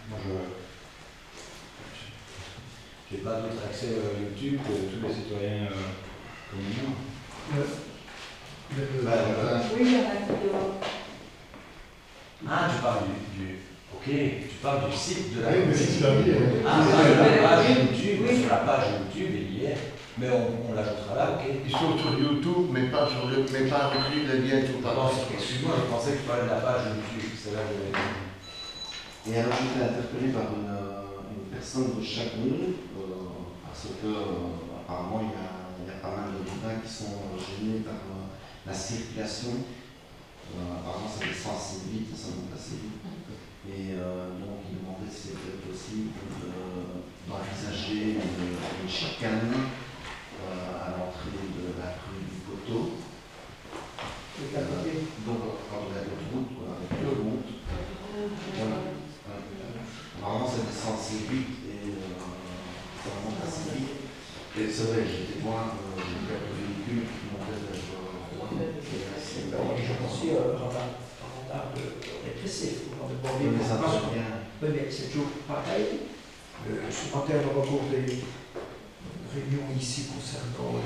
Moi, j'ai pas d'autre accès à YouTube que tous les citoyens comme nous. Oui, il y en a qui dehors. Ah, tu parles du... Ok, tu parles du site de la Oui, mais commune. si tu l'as mis, Ah, sur la page YouTube, sur la page YouTube, il y est. Mais on l'ajoutera là, ok. Ils sont sur YouTube, mais pas avec le lien tout à Pardon, l'heure. excuse-moi, je pensais que tu parlais de la page YouTube, c'est là que j'avais dit. Et alors, j'ai été interpellé par une personne de Chagny, parce que apparemment, il y a pas mal de riverains qui sont gênés par la circulation. Apparemment, ça descend assez vite, ça monte assez vite. Et donc, il demandait si c'était possible d'envisager une chicane à l'entrée de la rue du Poteau. Donc, quand on a l'autoroute, avec deux routes. Voilà. Apparemment, ça descend assez vite et ça monte assez vite. Et c'est vrai, j'étais voir quelques véhicules qui montaient vers Je pense qu'il y a un retard répressif. Oui, mais ça marche bien. Oui, mais c'est toujours pareil. Ce matin, on regroupe des réunions ici concernant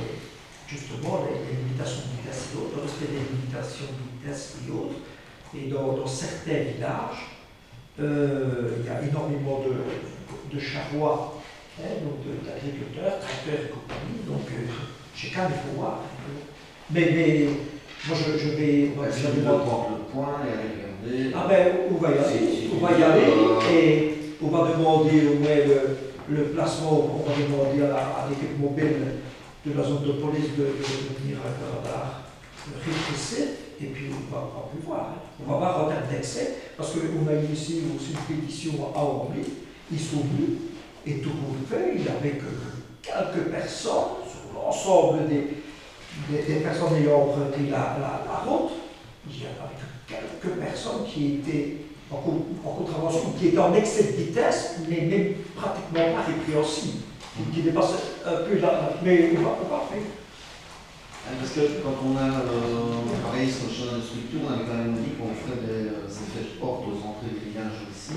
justement les limitations de vitesse et autres, le respect des limitations de vitesse et autres. Et dans certains villages, il y a énormément de charrois, donc d'agriculteurs, tracteurs et compagnie. Donc, chacun il faut voir. Mais moi, je vais... On va prendre le point et aller regarder. Ah ben, on va y aller. On va y aller et on va demander au moins le placement, on va demander à l'équipe mobile de la zone de police de venir à un radar répressif et puis on va plus voir. On va voir en termes d'accès, parce qu'on a eu ici aussi une pétition à Orly, ils sont venus et tout le monde fait, il n'y avait que quelques personnes sur l'ensemble des personnes ayant emprunté la route. Il y avait quelques personnes qui étaient en contravention, qui étaient en excès de vitesse, mais même pratiquement pas répréhensibles, qui dépassaient un peu mais on va faire. Parce que quand on a travaillé sur le chemin de structure, on avait quand même dit qu'on ferait des effets de porte aux entrées des villages aussi.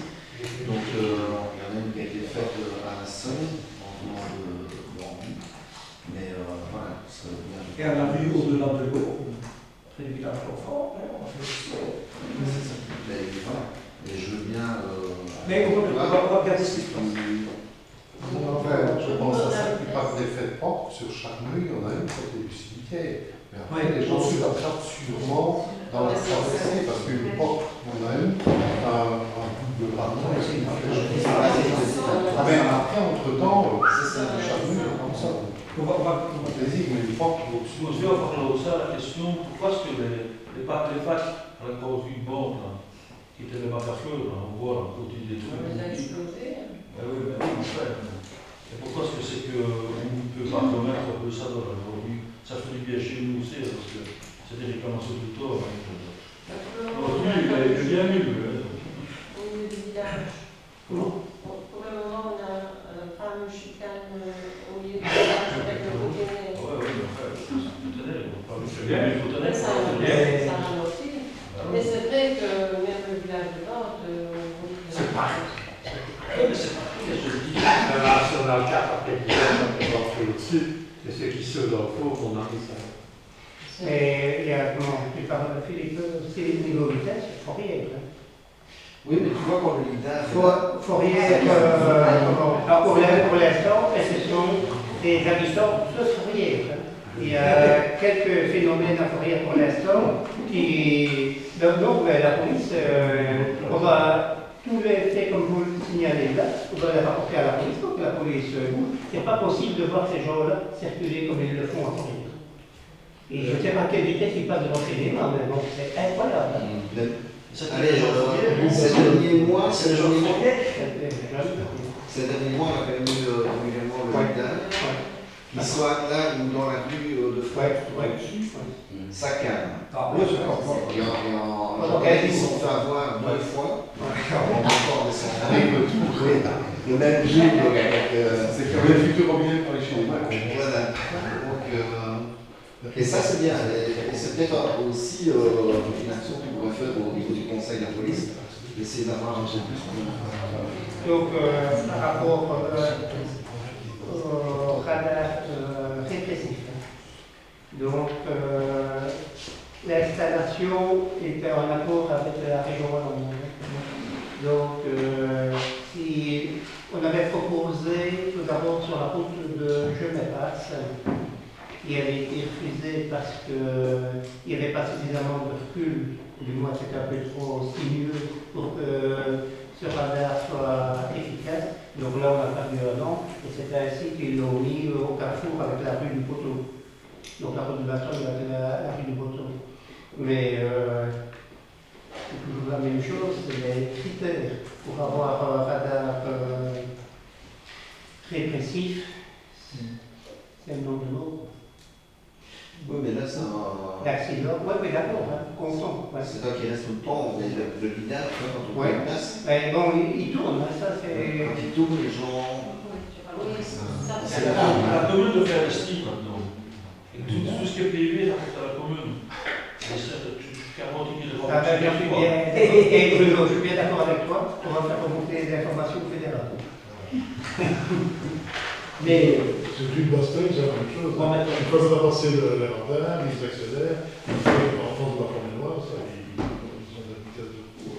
Donc il y en a une qui a été faite à la Seine, en venant de Bambi. Mais voilà, ça serait bien. Et à la vue au-delà de l'eau, près du village d'enfants, on fait aussi. C'est ça. Voilà. Et je veux bien. Mais on va regarder ce qui se passe. Enfin, je pense à ça qui parle d'effet de porte. Sur chaque mur, on a une côté du cimetière. Mais après, les gens se l'attrapent sûrement dans la traversée parce qu'une porte On a eu un double rapport. Mais après, entre-temps, c'est un charnu comme ça. Vas-y, mais une fois qu'il faut Je vais avoir ça la question, pourquoi est-ce que les pâtes à la carrosserie de bande, qui étaient les marqueurs, on voit à côté des trucs. On les a explosés. Oui, en fait. Et pourquoi est-ce que c'est qu'on ne peut pas remettre un peu ça dans la revue? Ça fait du bien chez nous aussi, parce que c'est des réclamations du tort. Aujourd'hui, il est bien mieux. Au milieu du village. Pour le moment, on a un fameux chicane au milieu du village avec le conteneur. Oui, c'est bien, il faut tenir. Ça ralentit. Mais c'est vrai que même le village de Nantes, C'est pareil. Mais c'est pas tout, je le dis. Si on a le cas, après, on va faire au-dessus, et ceux qui se leur faut, on a mis ça. Et il y a, comment, tu parles de Philippe, c'est le niveau vitesse, il faut rien. Oui, mais tu vois, quand le leader. Fourier, alors pour l'instant, ce sont des habitants de Fourier. Il y a quelques phénomènes à Fourier pour l'instant qui. Donc, la police, on va tous les faits comme vous le signalez là, on va les rapporter à la police pour que la police bouge. C'est pas possible de voir ces gens-là circuler comme ils le font à Fourier. Et je ne sais pas à quelle vitesse ils passent devant ces gens, mais bon, c'est incroyable. Allez, ces derniers mois, on a quand même eu régulièrement le leader. Qu'il soit là ou dans la rue de Fouette, ça calme. Ils sont fait avoir 2 fois. On a encore descendu. Le même jour, c'est comme le futur robinet pour les Chinois. Voilà. Et ça, c'est bien. Et c'est peut-être aussi une action qu'on pourrait faire au niveau du conseil de la police, d'essayer d'avoir un peu plus. Donc, par rapport au radar répressif, donc l'installation était en accord avec la région wallonne. Donc, si on avait proposé tout d'abord sur la route de Genépas, qui avait été refusé parce qu'il n'y avait pas suffisamment de recul, du moins c'était un peu trop sinueux pour que ce radar soit efficace. Donc là on a perdu un an et c'est ainsi qu'ils l'ont mis au carrefour avec la rue du Poteau. Donc la route de Bastogne avec la rue du Poteau. Mais c'est toujours la même chose, c'est les critères pour avoir un radar répressif, c'est le nombre de morts. Oui, mais là, c'est un. L'accident, oui, d'accord, constant. Ouais. C'est toi qui reste tout le temps, mais le leader, quand on prend place. Mais bon, il tourne, ça c'est. Quand il tourne, les gens. C'est la commune de faire l'estime maintenant. Et tout ce qui est privé, ça à la commune. Et Bruno, je suis bien d'accord avec toi, on va faire remonter les informations fédérales. Mais. C'est une Bastogne, c'est la même chose. Une fois qu'on a passé le radar, ils accélèrent, une fois en France de la Formule Noire, ça, ils ont des vitesses de fou.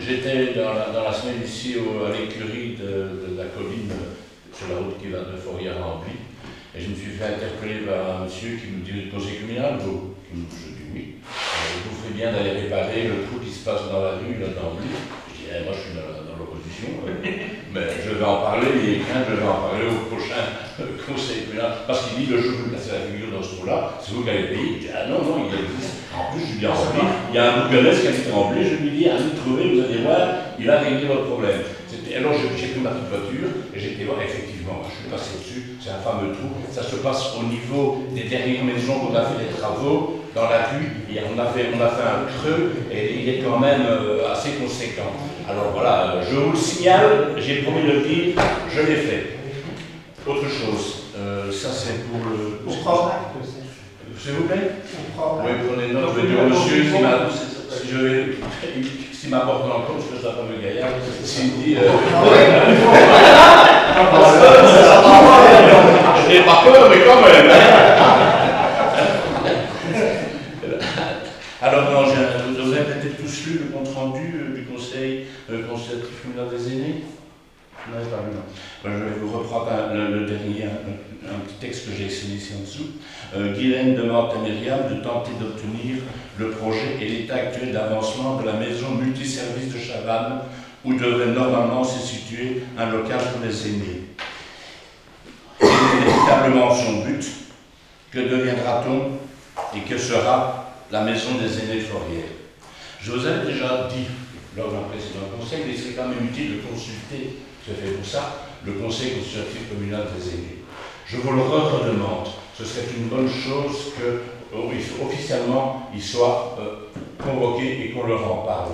J'étais dans la semaine ici à l'écurie de la colline sur la route qui va de Fourier à Rambly, et je me suis fait interpeller par un monsieur qui me dit conseil communal, je dis oui. Vous ferez bien d'aller réparer le trou qui se passe dans la rue, là, d'Ambly. Je dis, moi je suis dans l'opposition, mais je vais en parler, il est craint, je vais en parler au prochain conseil communal. Parce qu'il dit, le jour où vous placez la figure dans ce trou-là, c'est vous qui allez payer. Je dis, ah non, il existe. En plus, je lui dis, il y a un Bougalès qui habite Rambly, je lui dis, allez le trouver, vous allez voir, il va régler votre problème. Alors j'ai pris ma petite voiture et j'ai été voir, effectivement, je suis passé dessus, c'est un fameux trou, ça se passe au niveau des dernières maisons où on a fait des travaux, dans la rue, et on a fait un creux et il est quand même assez conséquent. Alors voilà, je vous le signale, j'ai promis de le dire, je l'ai fait. Autre chose, ça c'est pour le... S'il vous plaît? Oui, prenez note, je vais dire au monsieur s'il m'apporte encore, parce que je ne dois pas me gaillard, s'il me dit... Je n'ai pas peur, mais quand même. Alors, non, vous avez peut-être tous lu le compte-rendu du conseil consultatif communal des aînés? Vous n'avez pas lu, non. Je vais vous reprendre le dernier, un petit texte que j'ai signé ici en dessous. Guylaine demande à Myriam de tenter d'obtenir le projet et l'état actuel d'avancement de la maison multiservice de Chavannes, où devrait normalement se situer un local pour les aînés. Quel est véritablement son but? Que deviendra-t-on et que sera la maison des aînés de Florières? Je vous avais déjà dit lors d'un précédent conseil, il serait quand même utile de consulter, c'est fait pour ça, le conseil consultatif communal des aînés. Je vous le redemande, ce serait une bonne chose que officiellement il soit convoqué et qu'on leur en parle.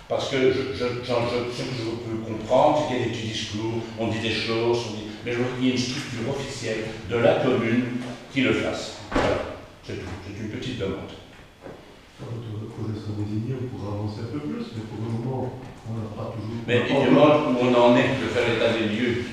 Parce que ce que je peux comprendre, c'est qu'il y a des petits discours, on dit des choses, mais je veux qu'il y ait une structure officielle de la commune qui le fasse. Voilà, c'est tout, c'est une petite demande. Quand le projet sera désigné, on pourra avancer un peu plus, mais pour le moment, on n'a pas toujours... Mais il demande où on en est, de faire l'état des lieux.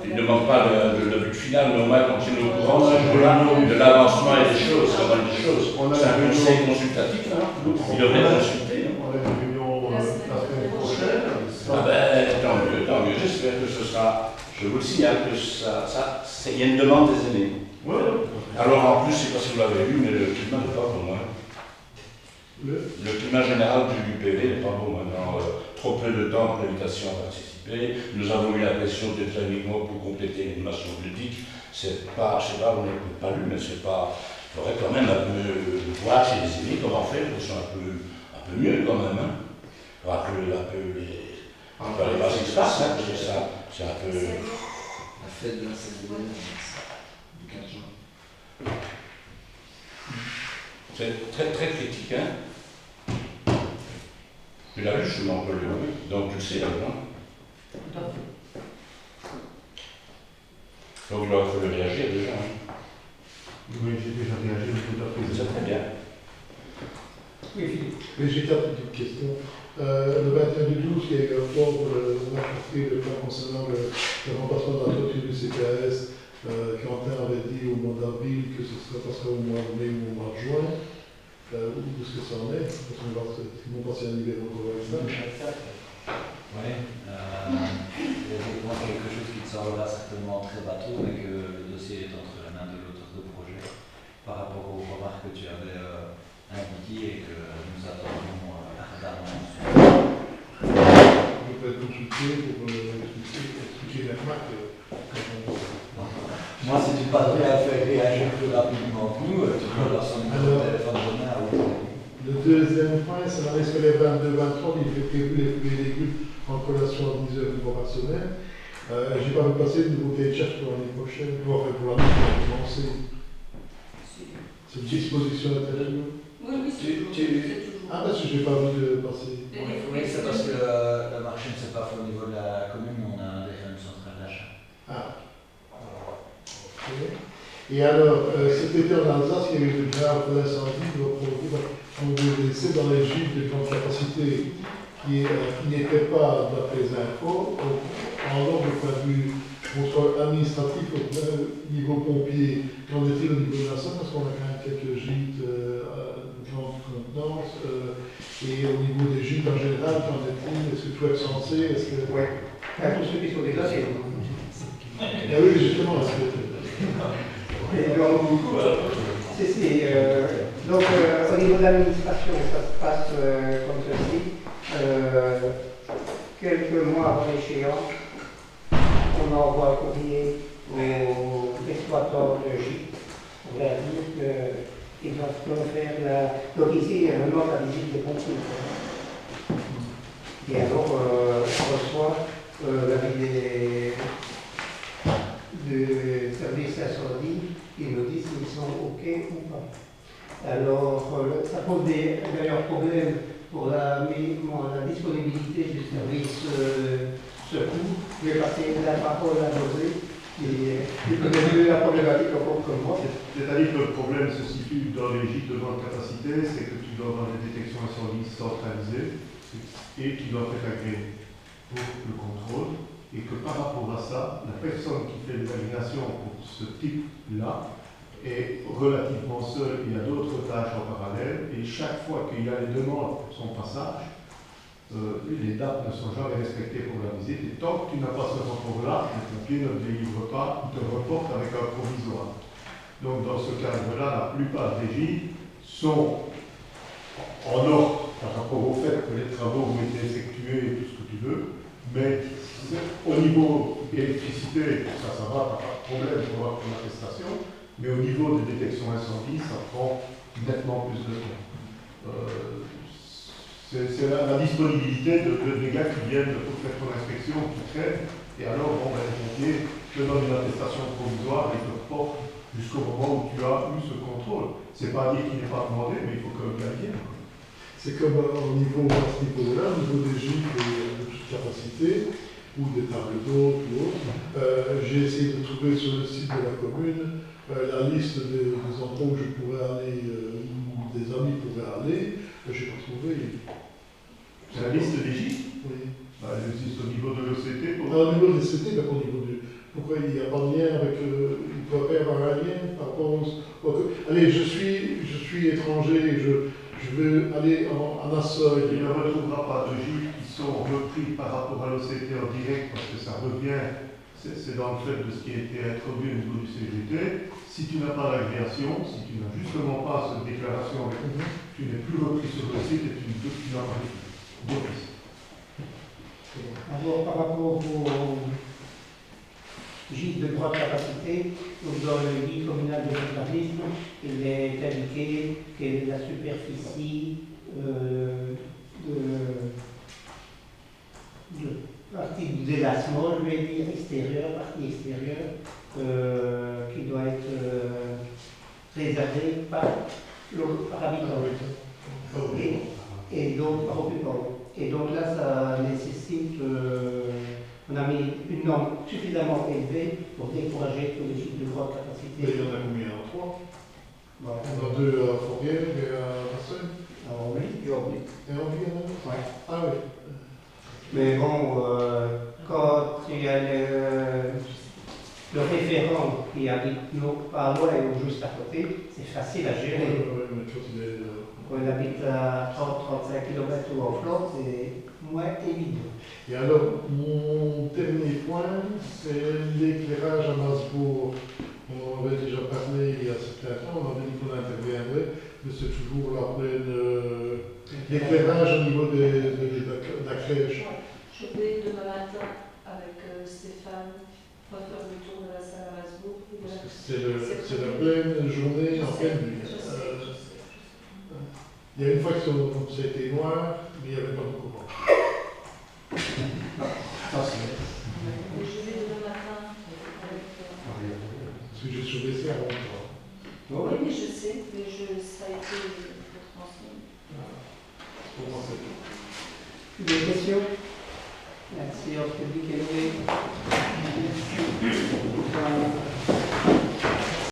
Il ne demande pas le but final, mais au moins qu'on tienne au courant ce jour-là de l'avancement et des choses, des choses. C'est un conseil consultatif, hein. Il devrait consulter. On a une réunion la semaine prochaine. Ah ben, tant mieux, j'espère que ce sera, je vous le signale, que il y a une demande des aînés. Ouais. Alors en plus, je ne sais pas si vous l'avez vu, mais le climat n'est pas bon. Hein. Le climat général du PV n'est pas bon maintenant. Trop peu de temps pour l'invitation à participer. Nous avons eu l'impression d'être uniquement pour compléter l'animation ludique. C'est pas, je sais pas, on n'a pas lu, mais c'est pas. Il faudrait quand même un peu voir chez les aînés comment faire pour que ce soit un peu mieux quand même. Hein. Rappeler un peu les. On va aller voir ce qui se passe, hein, parce que ça, c'est un peu. La fête de la Saint-Denis, du 15 juin. C'est très très critique, hein. Tu l'as vu, je suis Montpellier, donc tu le sais là-dedans. Donc il aurait fallu réagir déjà. Hein. Oui, j'ai déjà réagi tout à fait. C'est très bien. Oui, Philippe. Mais j'ai quatre petites questions. Le 21 du 12, il y a eu un rapport, on a porté le plan concernant le remplacement de la toiture du CPAS. Quentin avait dit au mois d'avril que ce serait passé au mois de mai ou au mois de juin. Où est-ce que ça en est? Parce qu'on va sinon passer un hiver encore avec ça. Oui, il y a quelque chose qui te semblera certainement très bateau, mais que le dossier est entre les mains de l'auteur de projet par rapport aux remarques que tu avais indiquées et que nous attendons ardemment. On peut être consulté pour expliquer la remarque. Moi, si tu parviens à faire réagir plus rapidement que nous, tu peux leur sonner le téléphone demain ou... Le deuxième point, c'est l'année scolaire 22-23, il fait prévu les fruits et légumes en collation à 10 heures conventionnelles. Je n'ai pas vu passer de nouveau cahier de charge pour l'année prochaine, pour l'année qui va commencer. C'est une disposition intérieure. Oui, c'est toujours. Ah, parce que je n'ai pas vu de passer. Oui, c'est parce que le marché ne s'est pas fait au niveau de la commune, on a déjà une centrale d'achat. Ah. Et alors, cet été en Alsace, il y a eu de graves incendies provoqués par des décès dans les gîtes de grande capacité qui n'étaient pas, d'après les infos, en ordre de point de vue administratif au niveau pompier. Qu'en est-il au niveau de la Somme? Parce qu'on a quand même quelques gîtes de grande contenance. Et au niveau des gîtes en général, qu'en est-il? Est-ce que tout est censé? Est-ce que... Oui. Tous ceux qui sont déclassés. Ah oui, justement. Et donc, donc au niveau de l'administration, ça se passe comme ceci. Quelques mois avant l'échéance, on envoie un courrier aux exploitants de gîtes pour leur dire qu'ils doivent faire donc ici, vraiment la visite des pompiers. Et alors, on reçoit l'avis du service incendie qui nous disent s'ils sont OK ou pas. Alors, ça pose d'ailleurs problème pour la disponibilité du service secours. Je vais passer la parole à José, qui peut mieux la problématique encore que moi. C'est-à-dire que le problème se situe dans les gîtes de grande capacité, c'est que tu dois avoir des détections incendie centralisées et tu dois être agréé pour le contrôle. Et que par rapport à ça, la personne qui fait les agrégations pour ce type-là est relativement seule, il y a d'autres tâches en parallèle, et chaque fois qu'il y a les demandes pour son passage, les dates ne sont jamais respectées pour la visite, et tant que tu n'as pas ce rapport-là, le pompier ne te délivre pas, il te reporte avec un provisoire. Donc dans ce cadre-là, la plupart des gîtes sont en ordre par rapport au fait que les travaux ont été effectués et tout ce que tu veux, mais au niveau électricité, ça va, tu n'as pas de problème pour avoir ton attestation, mais au niveau de détection incendie, ça prend nettement plus de temps. C'est la disponibilité des gars qui viennent pour faire ton inspection, qui traînent, et alors, bon, ben, les pompiers te donnent une attestation provisoire et te reportent jusqu'au moment où tu as eu ce contrôle. C'est pas dire qu'il n'est pas demandé, mais il faut que le gars vienne. C'est comme au niveau, à ce niveau-là, au niveau des gîtes de toute capacité, ou des tables d'hôtes ou autres, j'ai essayé de trouver sur le site de la commune la liste des endroits où je pourrais aller, où des amis pourraient aller. Je n'ai pas trouvé. C'est la liste des gîtes? Oui. Bah, elle existe au niveau de l'OCT. Au niveau de l'OCT, mais au niveau du. Pourquoi il n'y a pas de lien avec. Il ne peut pas y avoir un lien par rapport allez, je suis étranger, je veux aller en Açores. Il ne retrouvera pas de gîtes qui sont repris par rapport à l'OCT en direct parce que ça revient, c'est dans le fait de ce qui a été introduit au niveau du CGT. Si tu n'as pas l'agréation, si tu n'as justement pas cette déclaration avec nous, tu n'es plus repris sur le site et tu n'as pas d'office. Alors, par rapport au gîte de grande capacité, donc dans le guide communal de l'urbanisme, il est indiqué que la superficie de partie du délassement, je vais dire partie extérieure, qui doit être réservée par habitant. Et donc, par occupant. Et donc là, ça nécessite, on a mis une norme suffisamment élevée pour décourager tous les gîtes de grande capacité. Mais il y en a combien? 3? Bon, on a 2 à Fourrière et à Marseille. Alors oui, Et en vie, il y en a? Ouais. Ah oui. Mais bon, quand il y a le référent qui habite non pas loin ou juste à côté, c'est facile à gérer. Mais quand il est, Quand on habite à 30-35 km ou en Flandre, c'est moins évident. Et alors, mon dernier point, c'est l'éclairage à Masbourg. On en avait déjà parlé il y a certains temps, on avait dit qu'on interviendrait, mais c'est toujours la pleine. L'éclairage au niveau de la crèche. Je vais demain matin avec Stéphane refaire le tour de la salle à Masbourg. C'est la pleine journée en pleine nuit. Il y a une fois que ça a été noir, mais il n'y avait pas de courant. Je vais demain matin avec. Parce que j'ai surveillé à 11 ans. Oui, mais je sais, mais ça a été transmis. Pour moi, c'est tout. Des questions? La séance publique est levée.